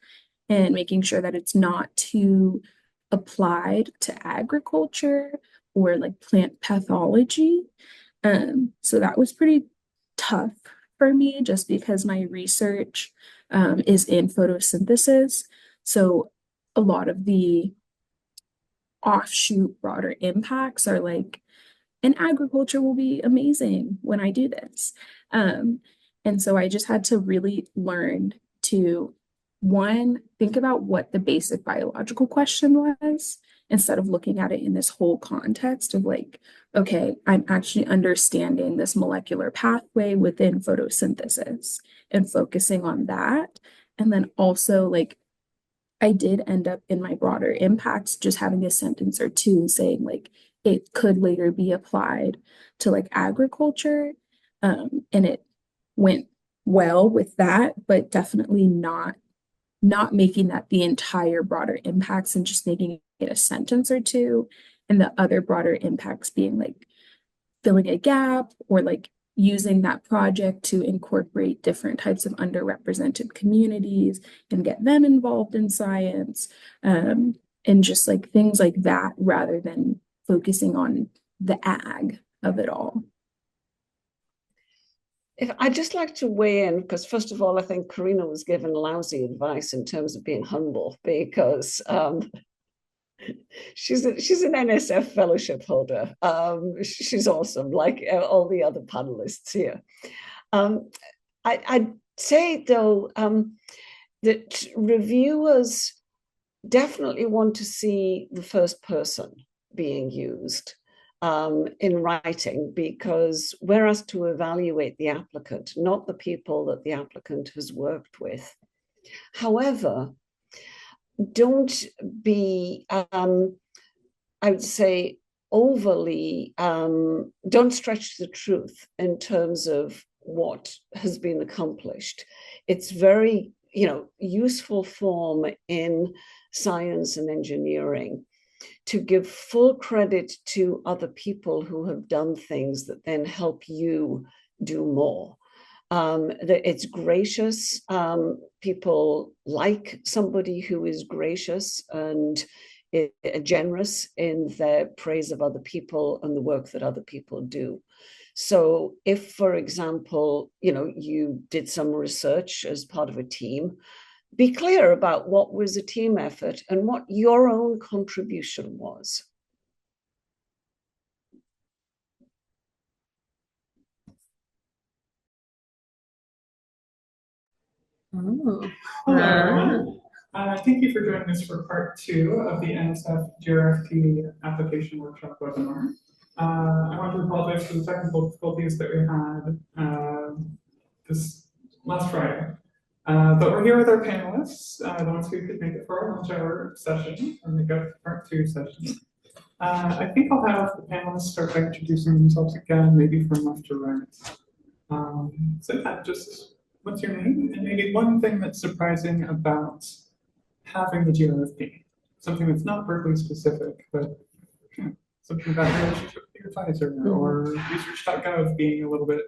and making sure that it's not too applied to agriculture or like plant pathology. So that was pretty tough for me just because my research is in photosynthesis. So a lot of the offshoot broader impacts are like, and agriculture will be amazing when I do this. And so I just had to really learn to, one, think about what the basic biological question was instead of looking at it in this whole context of like, okay, I'm actually understanding this molecular pathway within photosynthesis and focusing on that. And then also like, I did end up in my broader impacts just having a sentence or two saying like it could later be applied to like agriculture. And it went well with that, but definitely not making that the entire broader impacts and just making it a sentence or two. And the other broader impacts being like filling a gap or like using that project to incorporate different types of underrepresented communities and get them involved in science. and just like things like that rather than focusing on the ag of it all. I'd just like to weigh in because, first of all, I think Karina was given lousy advice in terms of being humble because she's an NSF fellowship holder. She's awesome, like all the other panelists here. I'd say, though, that reviewers definitely want to see the first person being used in writing, because we're asked to evaluate the applicant, not the people that the applicant has worked with. However, don't be, I would say, overly, don't stretch the truth in terms of what has been accomplished. It's very, useful form in science and engineering to give full credit to other people who have done things that then help you do more. It's gracious. People like somebody who is gracious and generous in their praise of other people and the work that other people do. So if, for example, you did some research as part of a team, be clear about what was a team effort and what your own contribution was. Hello, everyone. Thank you for joining us for part 2 of the NSF GRFP application workshop webinar. I want to apologize for the technical difficulties that we had this last Friday. But we're here with our panelists, the ones who could make it for our lunch-hour session, or make up part 2 session. I think I'll have the panelists start by introducing themselves again, maybe from left to right. So yeah, just what's your name? And maybe one thing that's surprising about having the GRFP, something that's not Berkeley specific, but something about relationship with your advisor or research.gov being a little bit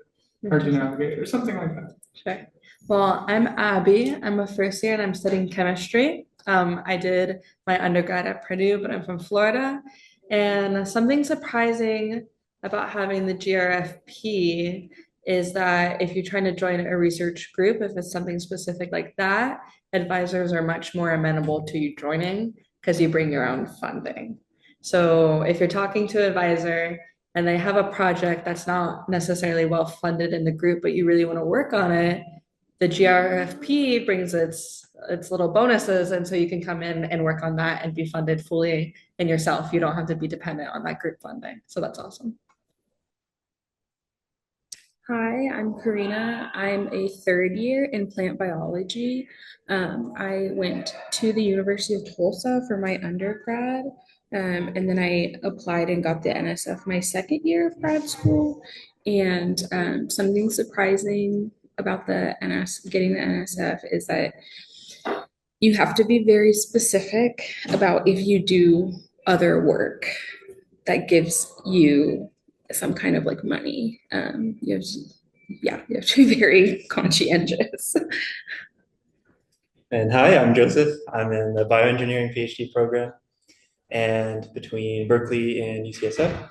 hard to navigate or something like that. Sure. Well, I'm Abby. I'm a first year and I'm studying chemistry. I did my undergrad at Purdue, but I'm from Florida. And something surprising about having the GRFP is that if you're trying to join a research group, if it's something specific like that, advisors are much more amenable to you joining because you bring your own funding. So if you're talking to an advisor and they have a project that's not necessarily well funded in the group, but you really want to work on it, the GRFP brings its little bonuses, and so you can come in and work on that and be funded fully in yourself. You don't have to be dependent on that group funding. So that's awesome. Hi, I'm Karina. I'm a third year in plant biology. I went to the University of Tulsa for my undergrad, and then I applied and got the NSF my second year of grad school. And something surprising about getting the NSF is that you have to be very specific about if you do other work that gives you some kind of like money. You have to be very conscientious. And hi, I'm Joseph. I'm in the bioengineering PhD program and between Berkeley and UCSF.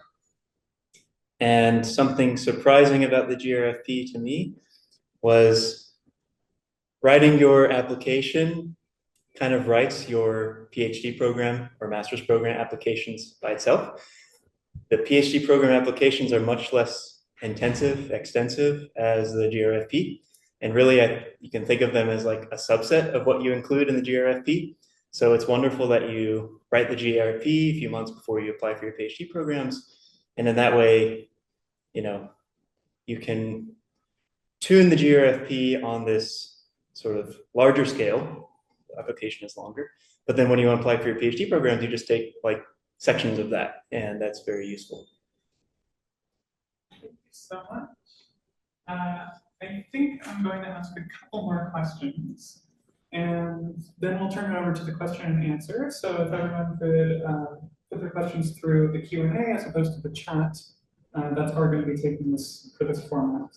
And something surprising about the GRFP to me was writing your application kind of writes your PhD program or master's program applications by itself. The PhD program applications are much less extensive as the GRFP. And really, you can think of them as like a subset of what you include in the GRFP. So it's wonderful that you write the GRFP a few months before you apply for your PhD programs. And in that way, you can tune the GRFP on this sort of larger scale. The application is longer. But then when you want to apply for your PhD programs, you just take like sections of that, and that's very useful. Thank you so much. I think I'm going to ask a couple more questions, and then we'll turn it over to the question and answer. So if everyone could put their questions through the Q&A as opposed to the chat, that's how we're going to be taking this for this format.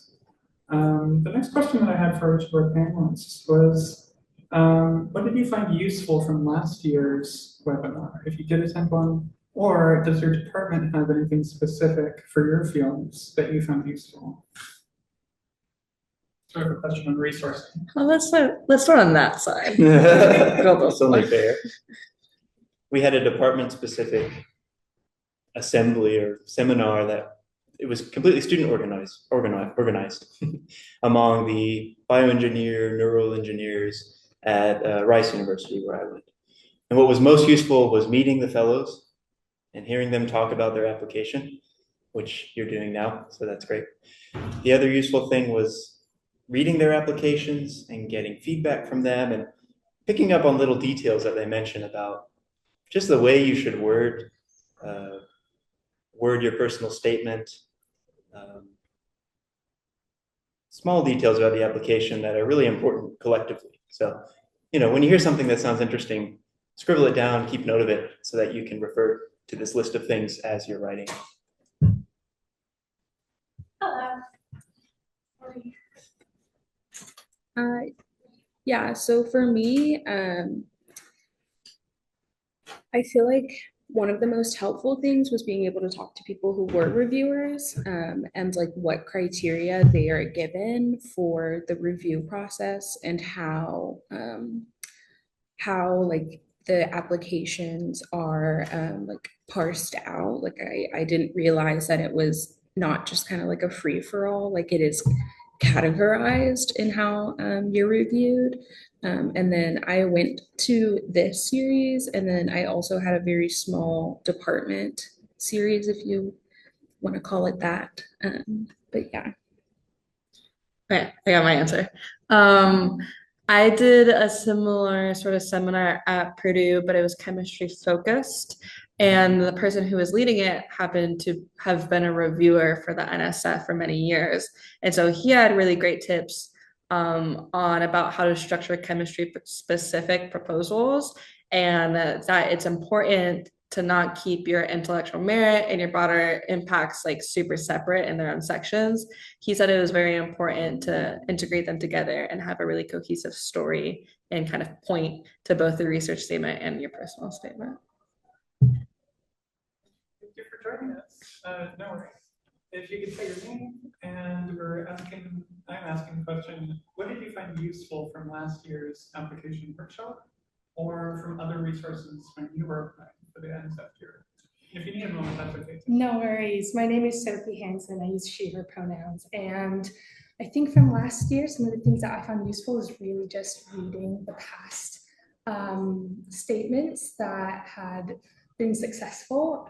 The next question that I had for each of our panelists was, What did you find useful from last year's webinar, if you did attend one? Or does your department have anything specific for your fields that you found useful? Sort of a question on resourcing. Well, let's start on that side. That's only fair. We had a department-specific assembly or seminar that it was completely student organized among the bioengineer, neural engineers at Rice University, where I went. And what was most useful was meeting the fellows and hearing them talk about their application, which you're doing now, so that's great. The other useful thing was reading their applications and getting feedback from them and picking up on little details that they mention about just the way you should word your personal statement, small details about the application that are really important collectively. So, when you hear something that sounds interesting, scribble it down, keep note of it so that you can refer to this list of things as you're writing. Hello. Yeah, so for me, I feel like one of the most helpful things was being able to talk to people who were reviewers, and like what criteria they are given for the review process and how like the applications are like parsed out. Like I didn't realize that it was not just kind of like a free for all, like it is categorized in how you're reviewed. And then I went to this series, and then I also had a very small department series, if you want to call it that. But yeah. Okay, I got my answer. I did a similar sort of seminar at Purdue, but it was chemistry focused. And the person who was leading it happened to have been a reviewer for the NSF for many years. And so he had really great tips on about how to structure chemistry specific proposals, and that it's important to not keep your intellectual merit and your broader impacts like super separate in their own sections. He said it was very important to integrate them together and have a really cohesive story and kind of point to both the research statement and your personal statement. Thank you for joining us. No worries. If you could say your name, and I'm asking the question, what did you find useful from last year's application workshop or from other resources when you were applying for the NSF GRFP? If you need a moment, that's okay. No worries. My name is Sophie Hansen. I use she, her pronouns. And I think from last year, some of the things that I found useful is really just reading the past statements that had been successful,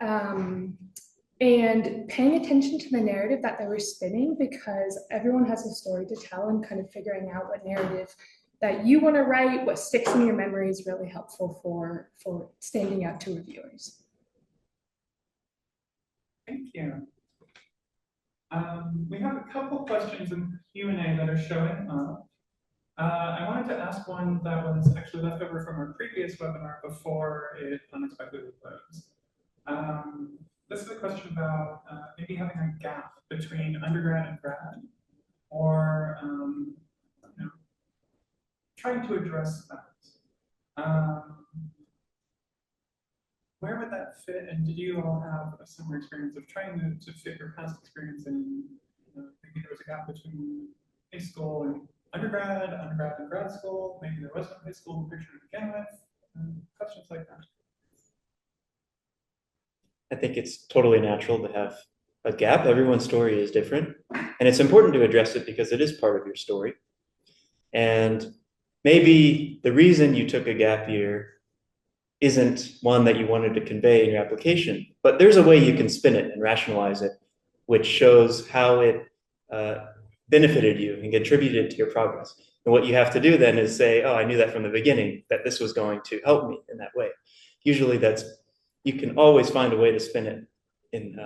and paying attention to the narrative that they were spinning, because everyone has a story to tell, and kind of figuring out what narrative that you want to write, what sticks in your memory, is really helpful for standing out to reviewers. Thank you. We have a couple questions in Q&A that are showing up. I wanted to ask one that was actually left over from our previous webinar before it unexpectedly closed. This is a question about maybe having a gap between undergrad and grad, or trying to address that. Where would that fit, and did you all have a similar experience of trying to fit your past experience in, maybe there was a gap between high school and undergrad and grad school, maybe there was no high school picture to begin with, questions like that. I think it's totally natural to have a gap. Everyone's story is different, and it's important to address it because it is part of your story. And maybe the reason you took a gap year isn't one that you wanted to convey in your application, but there's a way you can spin it and rationalize it, which shows how it benefited you and contributed to your progress. And what you have to do then is say, oh, I knew that from the beginning, that this was going to help me in that way. Usually you can always find a way to spin it in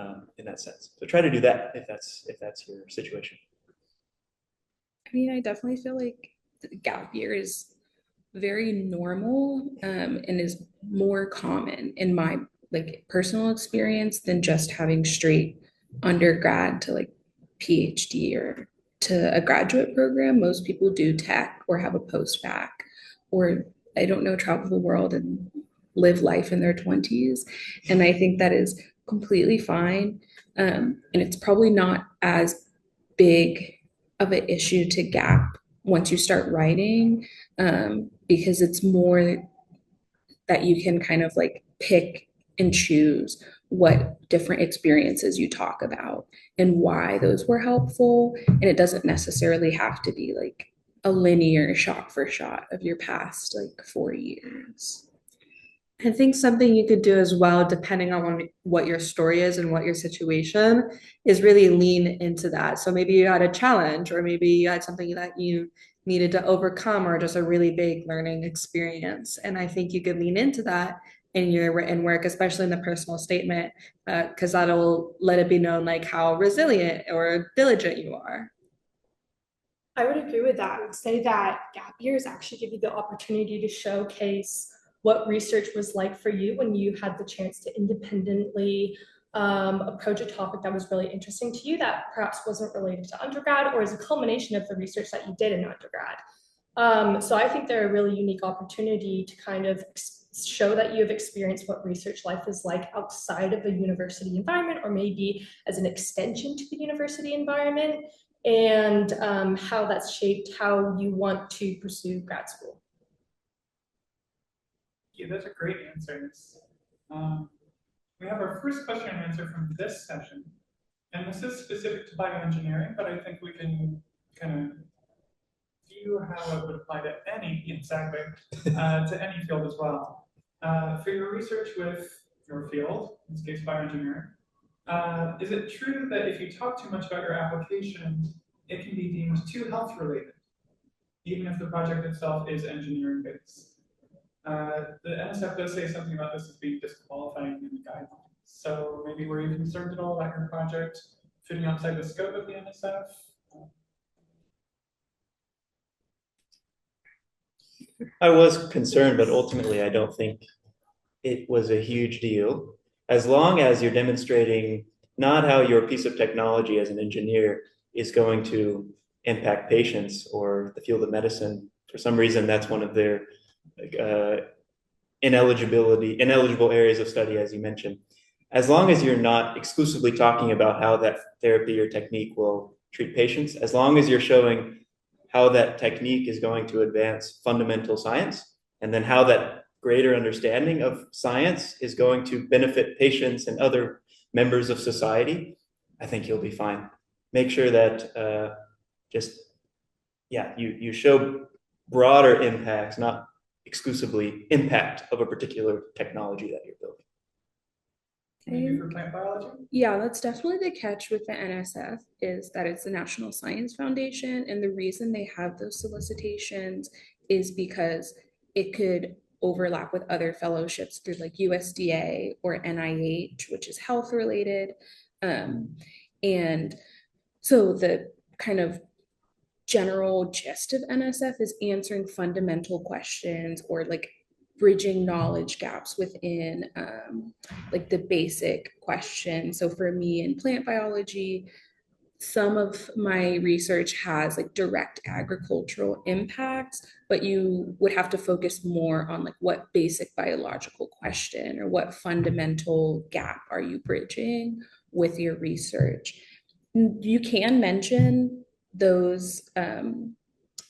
that sense. So try to do that if that's your situation. I mean, I definitely feel like the gap year is very normal, and is more common in my like personal experience than just having straight undergrad to like PhD or to a graduate program. Most people do tech or have a post-bac or I don't know, travel the world and live life in their 20s. And I think that is completely fine. And it's probably not as big of an issue to gap once you start writing, because it's more that you can kind of like pick and choose what different experiences you talk about and why those were helpful. And it doesn't necessarily have to be like a linear shot for shot of your past like 4 years. I think something you could do as well, depending on what your story is and what your situation is, really lean into that. So maybe you had a challenge, or maybe you had something that you needed to overcome, or just a really big learning experience. And I think you could lean into that in your written work, especially in the personal statement, because that'll let it be known like how resilient or diligent you are. I would agree with that. I would say that gap years actually give you the opportunity to showcase what research was like for you when you had the chance to independently approach a topic that was really interesting to you that perhaps wasn't related to undergrad or is a culmination of the research that you did in undergrad. So I think they're a really unique opportunity to kind of show that you have experienced what research life is like outside of the university environment, or maybe as an extension to the university environment, and how that's shaped how you want to pursue grad school. Yeah, those are great answers. We have our first question and answer from this session, and this is specific to bioengineering, but I think we can kind of view how it would apply to any to any field as well. For your research with your field, in this case bioengineering, is it true that if you talk too much about your application, it can be deemed too health related, even if the project itself is engineering based? The NSF does say something about this as being disqualifying in the guidelines. So maybe were you concerned at all about your project fitting outside the scope of the NSF? I was concerned, but ultimately I don't think it was a huge deal. As long as you're demonstrating not how your piece of technology as an engineer is going to impact patients or the field of medicine. For some reason, that's one of their ineligible areas of study, as you mentioned. As long as you're not exclusively talking about how that therapy or technique will treat patients, as long as you're showing how that technique is going to advance fundamental science, and then how that greater understanding of science is going to benefit patients and other members of society, I think you'll be fine. Make sure that you show broader impacts, not exclusively impact of a particular technology that you're building. Maybe for plant biology? Yeah, that's definitely the catch with the NSF, is that it's the National Science Foundation. And the reason they have those solicitations is because it could overlap with other fellowships through like USDA or NIH, which is health related. And so the kind of general gist of NSF is answering fundamental questions, or like bridging knowledge gaps within like the basic questions. So for me in plant biology, some of my research has like direct agricultural impacts, but you would have to focus more on like what basic biological question or what fundamental gap are you bridging with your research. You can mention those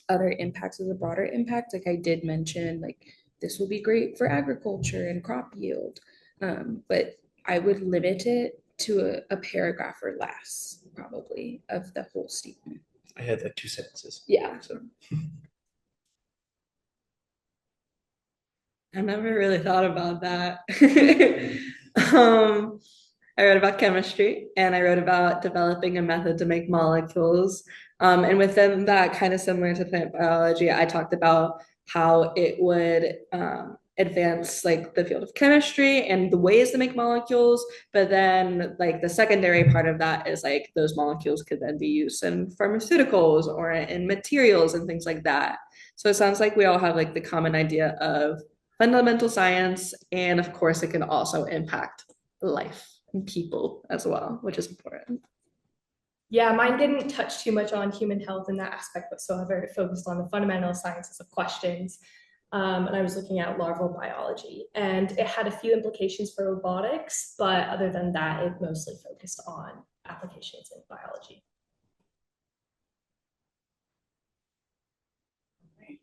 other impacts as a broader impact. Like I did mention, like this will be great for agriculture and crop yield, but I would limit it to a paragraph or less, probably, of the whole statement. I had like 2 sentences. Yeah. So. I never really thought about that. I wrote about chemistry, and I wrote about developing a method to make molecules. And within that, kind of similar to plant biology, I talked about how it would advance like the field of chemistry and the ways to make molecules. But then like the secondary part of that is like those molecules could then be used in pharmaceuticals or in materials and things like that. So it sounds like we all have like the common idea of fundamental science, and of course it can also impact life and people as well, which is important. Yeah, mine didn't touch too much on human health in that aspect whatsoever. It focused on the fundamental sciences of questions. and I was looking at larval biology. And it had a few implications for robotics, but other than that, it mostly focused on applications in biology.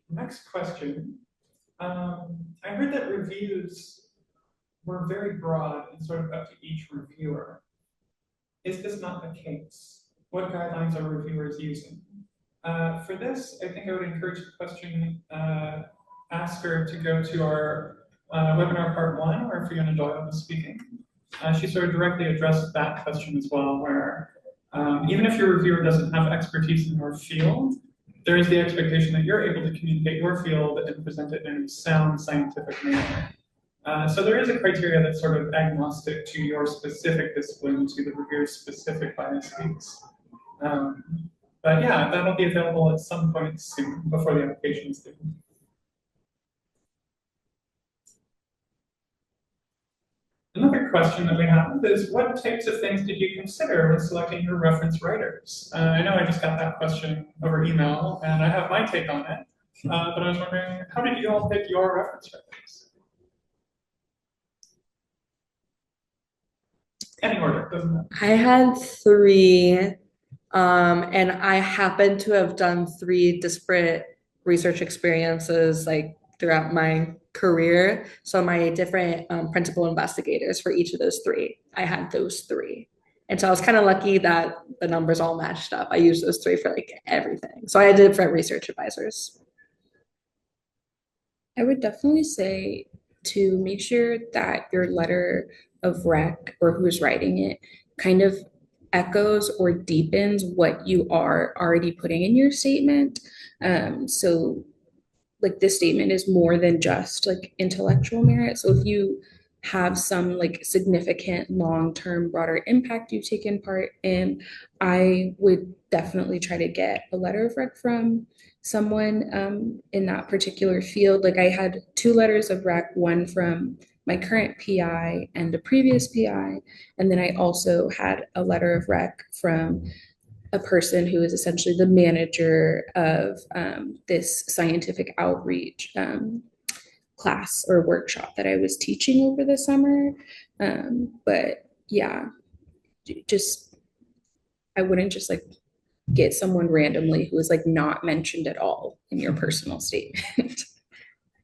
Next question. I heard that reviews were very broad and sort of up to each reviewer. Is this not the case? What guidelines are reviewers using? For this, I think I would encourage the question asker to go to our webinar part 1, where Fiona Doyle was speaking. She sort of directly addressed that question as well, where even if your reviewer doesn't have expertise in your field, there is the expectation that you're able to communicate your field and present it in a sound scientific manner. So there is a criteria that's sort of agnostic to your specific discipline, to the reviewer's specific biases. But yeah, that'll be available at some point soon before the application is due. Another question that we have is, what types of things did you consider when selecting your reference writers? I know I just got that question over email, and I have my take on it, but I was wondering, how did you all pick your reference writers? Any order, doesn't matter. I had 3, and I happened to have done 3 disparate research experiences like throughout my career. So my different principal investigators for each of those 3, I had those 3. And so I was kind of lucky that the numbers all matched up. I used those 3 for like everything. So I had different research advisors. I would definitely say to make sure that your letter of rec or who's writing it kind of echoes or deepens what you are already putting in your statement. So like this statement is more than just like intellectual merit. So if you have some like significant long-term broader impact you've taken part in, I would definitely try to get a letter of rec from someone in that particular field. Like I had 2 letters of rec, one from my current PI and a previous PI, and then I also had a letter of rec from a person who is essentially the manager of this scientific outreach class or workshop that I was teaching over the summer. But yeah, just, I wouldn't just like get someone randomly who was like not mentioned at all in your personal statement.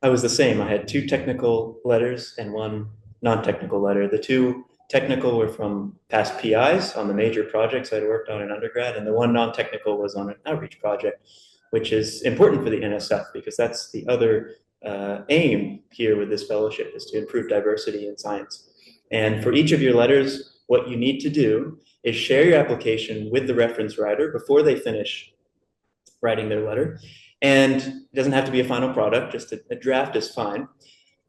I was the same. I had 2 technical letters and 1 non-technical letter. The 2 technical were from past PIs on the major projects I'd worked on in undergrad, and the 1 non-technical was on an outreach project, which is important for the NSF because that's the other aim here with this fellowship, is to improve diversity in science. And for each of your letters, what you need to do is share your application with the reference writer before they finish writing their letter. And it doesn't have to be a final product, just a draft is fine.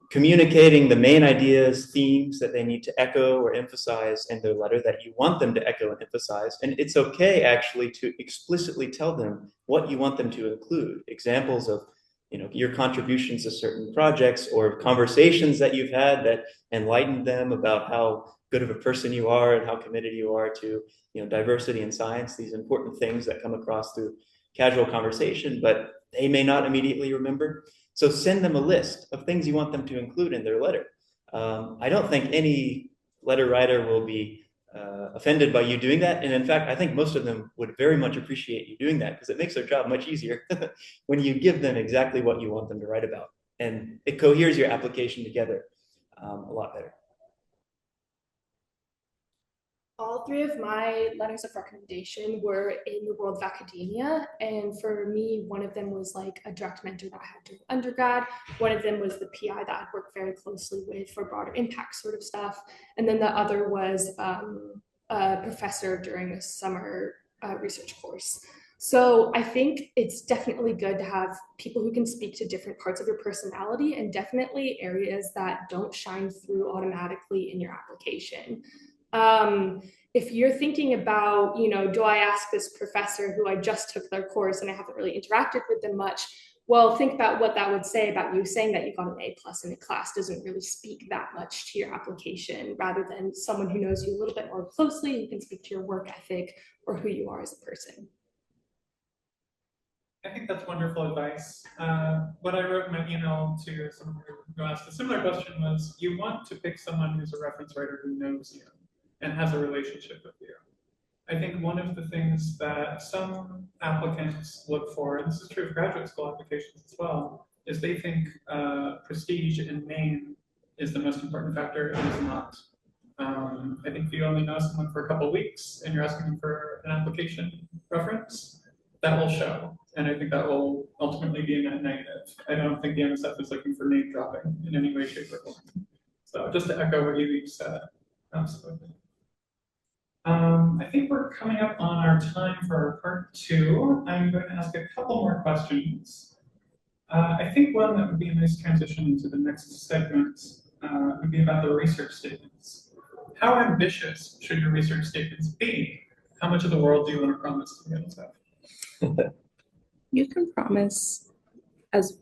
Communicating the main ideas, themes that they need to echo or emphasize in their letter that you want them to echo and emphasize. And it's okay actually to explicitly tell them what you want them to include. Examples of your contributions to certain projects or conversations that you've had that enlightened them about how good of a person you are and how committed you are to diversity in science, these important things that come across through casual conversation, but they may not immediately remember. So send them a list of things you want them to include in their letter. I don't think any letter writer will be offended by you doing that. And in fact, I think most of them would very much appreciate you doing that because it makes their job much easier when you give them exactly what you want them to write about. And it coheres your application together a lot better. All 3 of my letters of recommendation were in the world of academia. And for me, one of them was like a direct mentor that I had during undergrad. One of them was the PI that I'd worked very closely with for broader impact sort of stuff. And then the other was a professor during a summer research course. So I think it's definitely good to have people who can speak to different parts of your personality and definitely areas that don't shine through automatically in your application. If you're thinking about, do I ask this professor who I just took their course and I haven't really interacted with them much? Well, think about what that would say about you. Saying that you got an A+ in a class doesn't really speak that much to your application, rather than someone who knows you a little bit more closely, who can speak to your work ethic or who you are as a person. I think that's wonderful advice. What I wrote in my email to someone who asked a similar question was, you want to pick someone who's a reference writer who knows you and has a relationship with you. I think one of the things that some applicants look for, and this is true of graduate school applications as well, is they think prestige and name is the most important factor. It is not. I think if you only know someone for a couple of weeks and you're asking them for an application reference, that will show. And I think that will ultimately be a net negative. I don't think the NSF is looking for name dropping in any way, shape, or form. So just to echo what you each said, absolutely. I think we're coming up on our time for part 2. I'm going to ask a couple more questions. I think one that would be a nice transition into the next segment would be about the research statements. How ambitious should your research statements be? How much of the world do you want to promise to the NSF? You can promise as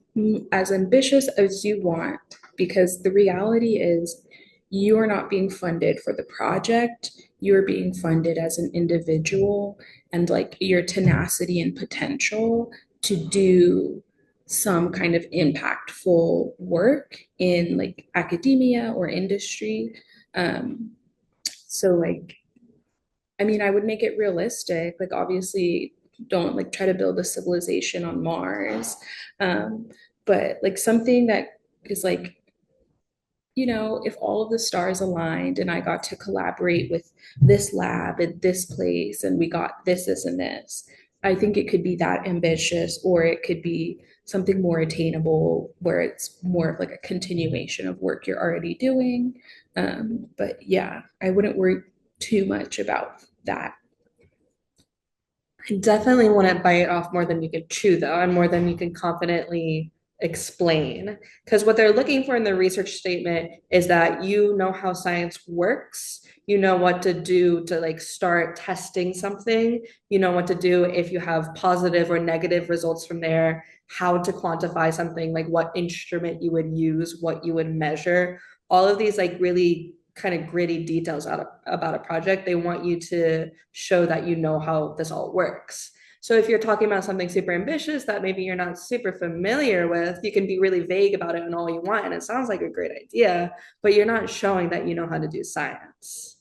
ambitious as you want, because the reality is you are not being funded for the project. You're being funded as an individual, and like your tenacity and potential to do some kind of impactful work in like academia or industry. So like, I mean, I would make it realistic. Like, obviously, don't like try to build a civilization on Mars. But like something that is like, you know, if all of the stars aligned and I got to collaborate with this lab at this place and we got this, and this, I think it could be that ambitious, or it could be something more attainable where it's more of like a continuation of work you're already doing. But yeah, I wouldn't worry too much about that. I definitely want to bite off more than you can chew, though, and more than you can confidently explain. Because what they're looking for in the research statement is that you know how science works, you know what to do to like start testing something, you know what to do if you have positive or negative results from there, how to quantify something, like what instrument you would use, what you would measure, all of these like really kind of gritty details about a project. They want you to show that you know how this all works. So if you're talking about something super ambitious that maybe you're not super familiar with, you can be really vague about it and all you want, and it sounds like a great idea, but you're not showing that you know how to do science.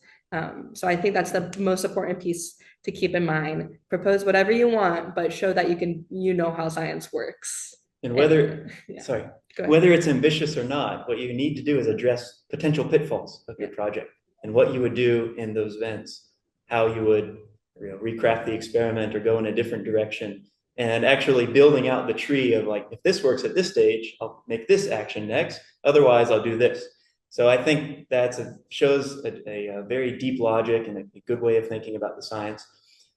So I think that's the most important piece to keep in mind. Propose whatever you want, but show that you know how science works. And whether, Yeah. whether it's ambitious or not, what you need to do is address potential pitfalls of your project and what you would do in those events, how you would recraft the experiment or go in a different direction, and actually building out the tree of like, if this works at this stage, I'll make this action next. Otherwise, I'll do this. So I think that shows a very deep logic and a good way of thinking about the science.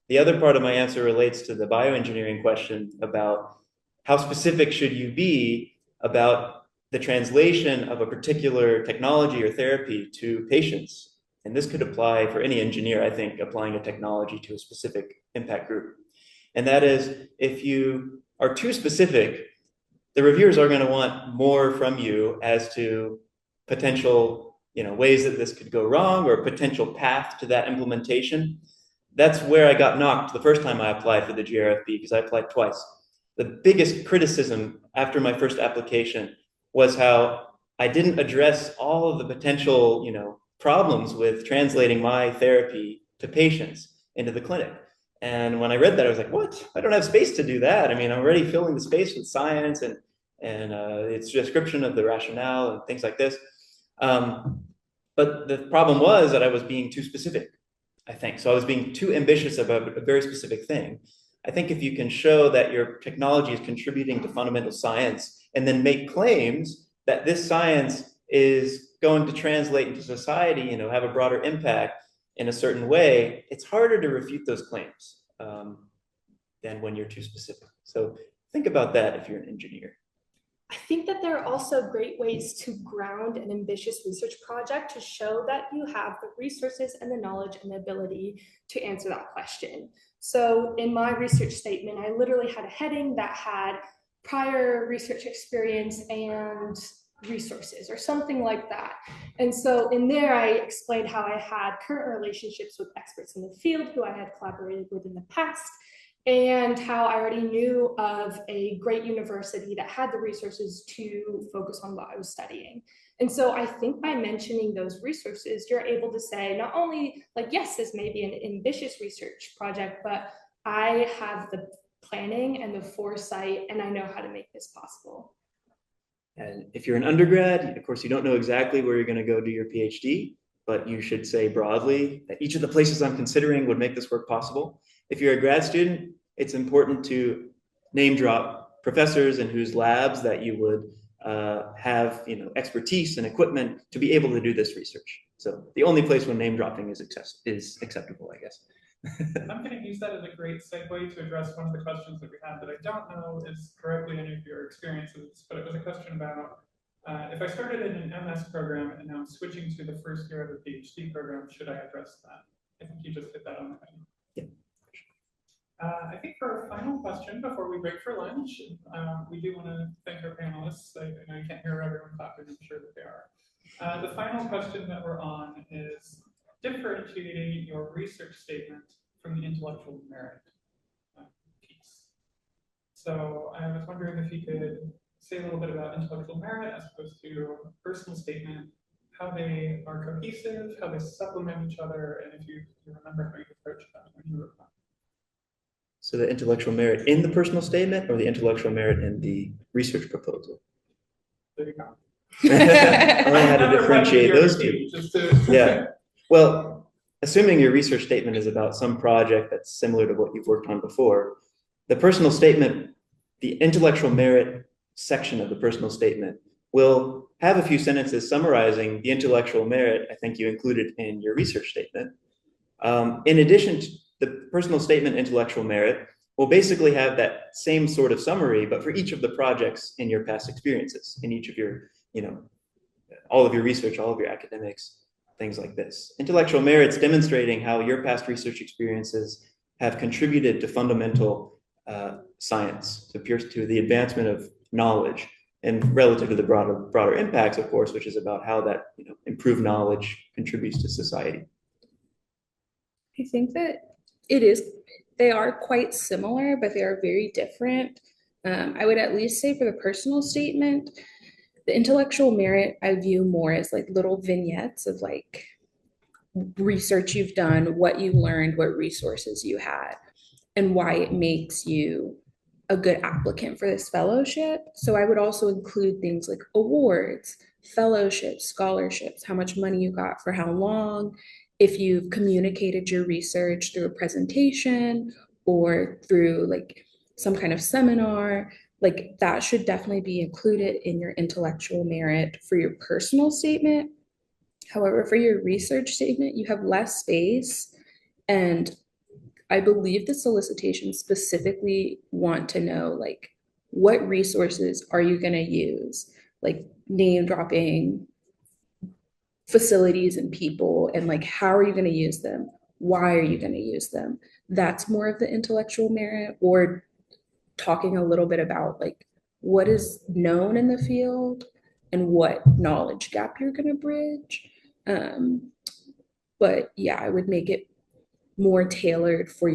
The other part of my answer relates to the bioengineering question about how specific should you be about the translation of a particular technology or therapy to patients. And this could apply for any engineer, I think, applying a technology to a specific impact group. And that is, if you are too specific, the reviewers are going to want more from you as to potential, ways that this could go wrong or potential path to that implementation. That's where I got knocked the first time I applied for the GRFP, because I applied twice. The biggest criticism after my first application was how I didn't address all of the potential, problems with translating my therapy to patients into the clinic. And when I read that, I was like, what? I don't have space to do that. I mean, I'm already filling the space with science and its description of the rationale and things like this. But the problem was that I was being too specific, I think. So I was being too ambitious about a very specific thing. I think if you can show that your technology is contributing to fundamental science and then make claims that this science is going to translate into society, have a broader impact in a certain way, it's harder to refute those claims than when you're too specific. So think about that if you're an engineer. I think that there are also great ways to ground an ambitious research project to show that you have the resources and the knowledge and the ability to answer that question. So in my research statement, I literally had a heading that had prior research experience and resources or something like that. And so in there, I explained how I had current relationships with experts in the field who I had collaborated with in the past. and how I already knew of a great university that had the resources to focus on what I was studying. And so I think by mentioning those resources, you're able to say not only like, yes, this may be an ambitious research project, but I have the planning and the foresight, and I know how to make this possible. And if you're an undergrad, of course, you don't know exactly where you're going to go do your PhD, but you should say broadly that each of the places I'm considering would make this work possible. If you're a grad student, it's important to name drop professors in whose labs that you would have expertise and equipment to be able to do this research. So the only place where name dropping is acceptable, I guess. I'm going to use that as a great segue to address one of the questions that we had that I don't know is directly any of your experiences, but it was a question about if I started in an MS program and now I'm switching to the first year of the PhD program, should I address that? I think you just hit that on the head. Yeah. I think for our final question before we break for lunch, we do want to thank our panelists. I know you can't hear everyone clapping, I'm sure that they are. The final question that we're on is differentiating your research statement from the intellectual merit piece. So I was wondering if you could say a little bit about intellectual merit as opposed to personal statement, how they are cohesive, how they supplement each other, and if you remember how you approached that when you were applying. So the intellectual merit in the personal statement or the intellectual merit in the research proposal? There you go. I learned how to differentiate those two. Yeah. Well, assuming your research statement is about some project that's similar to what you've worked on before, the personal statement, the intellectual merit section of the personal statement will have a few sentences summarizing the intellectual merit I think you included in your research statement. In addition to the personal statement intellectual merit will basically have that same sort of summary, but for each of the projects in your past experiences, in each of your, all of your research, all of your academics, things like this. Intellectual merit's demonstrating how your past research experiences have contributed to fundamental science, to the advancement of knowledge, and relative to the broader impacts, of course, which is about how that improved knowledge contributes to society. I think that they are quite similar, but they are very different. I would at least say for the personal statement, the intellectual merit I view more as like little vignettes of like research you've done, what you learned, what resources you had, and why it makes you a good applicant for this fellowship. So I would also include things like awards, fellowships, scholarships, how much money you got for how long, if you've communicated your research through a presentation or through like some kind of seminar, like that should definitely be included in your intellectual merit for your personal statement. However, for your research statement, you have less space, and I believe the solicitation specifically want to know like what resources are you going to use, like name dropping facilities and people, and like how are you going to use them, why are you going to use them. That's more of the intellectual merit, or talking a little bit about like what is known in the field and what knowledge gap you're going to bridge. But yeah, I would make it more tailored for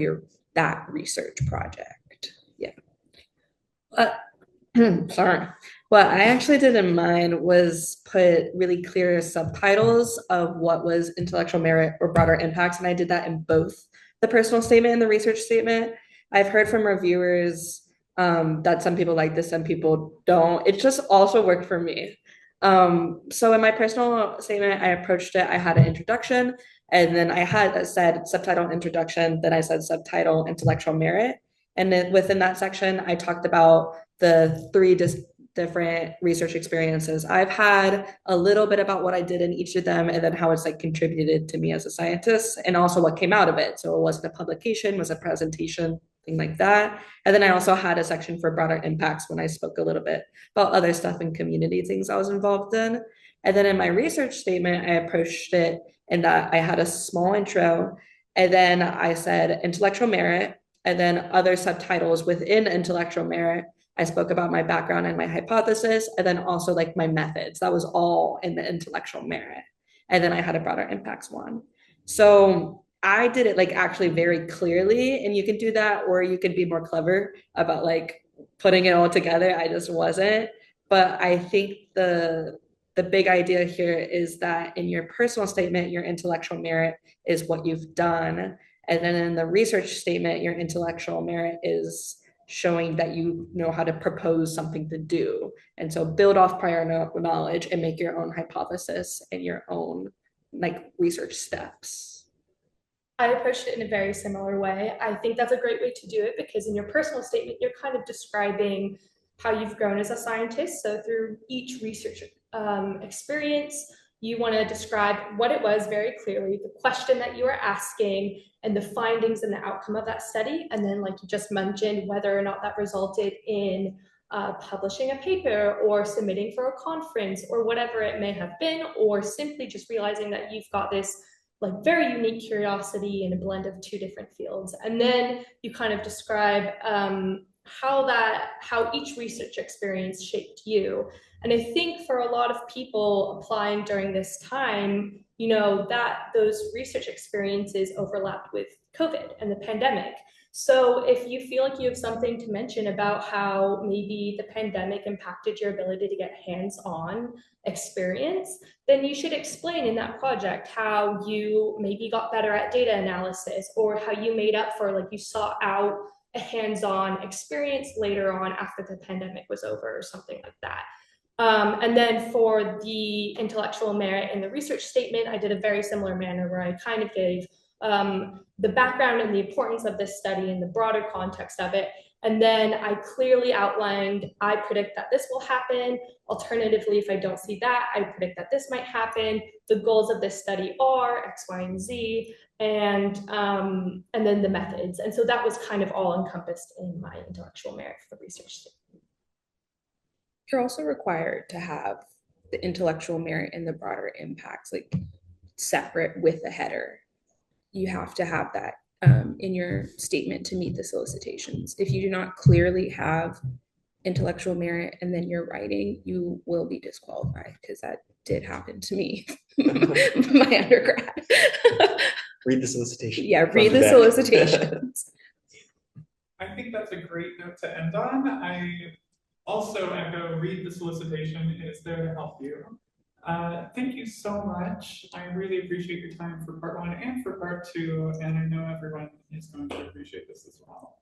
that research project. Yeah. Sorry. What I actually did in mine was put really clear subtitles of what was intellectual merit or broader impacts, and I did that in both the personal statement and the research statement. I've heard from reviewers that some people like this, some people don't. It just also worked for me. So in my personal statement, I approached it, I had an introduction, and then I had said subtitle introduction, then I said subtitle intellectual merit. And then within that section, I talked about the three different research experiences I've had, a little bit about what I did in each of them, and then how it's like contributed to me as a scientist, and also what came out of it. So it wasn't a publication, it was a presentation, thing like that. And then I also had a section for broader impacts when I spoke a little bit about other stuff and community things I was involved in. And then in my research statement, I approached it in that I had a small intro, and then I said intellectual merit, and then other subtitles within intellectual merit. I spoke about my background and my hypothesis, and then also like my methods. That was all in the intellectual merit. And then I had a broader impacts one. So I did it like actually very clearly, and you can do that, or you could be more clever about like putting it all together. I just wasn't. But I think the big idea here is that in your personal statement, your intellectual merit is what you've done. And then in the research statement, your intellectual merit is showing that you know how to propose something to do. And so build off prior knowledge and make your own hypothesis and your own like research steps. I approached it in a very similar way. I think that's a great way to do it because in your personal statement, you're kind of describing how you've grown as a scientist. So through each research experience, you want to describe what it was very clearly, the question that you were asking, and the findings and the outcome of that study. And then, like you just mentioned, whether or not that resulted in publishing a paper or submitting for a conference or whatever it may have been, or simply just realizing that you've got this like very unique curiosity in a blend of two different fields. And then you kind of describe how each research experience shaped you. And I think for a lot of people applying during this time, you know, that those research experiences overlapped with COVID and the pandemic. So if you feel like you have something to mention about how maybe the pandemic impacted your ability to get hands-on experience, then you should explain in that project how you maybe got better at data analysis, or how you made up for, like you sought out a hands-on experience later on after the pandemic was over or something like that. And then for the intellectual merit in the research statement, I did a very similar manner where I kind of gave the background and the importance of this study and the broader context of it. And then I clearly outlined, I predict that this will happen. Alternatively, if I don't see that, I predict that this might happen. The goals of this study are X, Y, and Z, and then the methods. And so that was kind of all encompassed in my intellectual merit for the research statement. You're also required to have the intellectual merit and the broader impacts like separate with the header. You have to have that in your statement to meet the solicitations. If you do not clearly have intellectual merit and then you're writing, you will be disqualified, because that did happen to me my undergrad. Read the solicitation. Yeah, read the solicitations. I think that's a great note to end on. I also echo, read the solicitation. It's there to help you. Thank you so much. I really appreciate your time for part one and for part two, and I know everyone is going to appreciate this as well.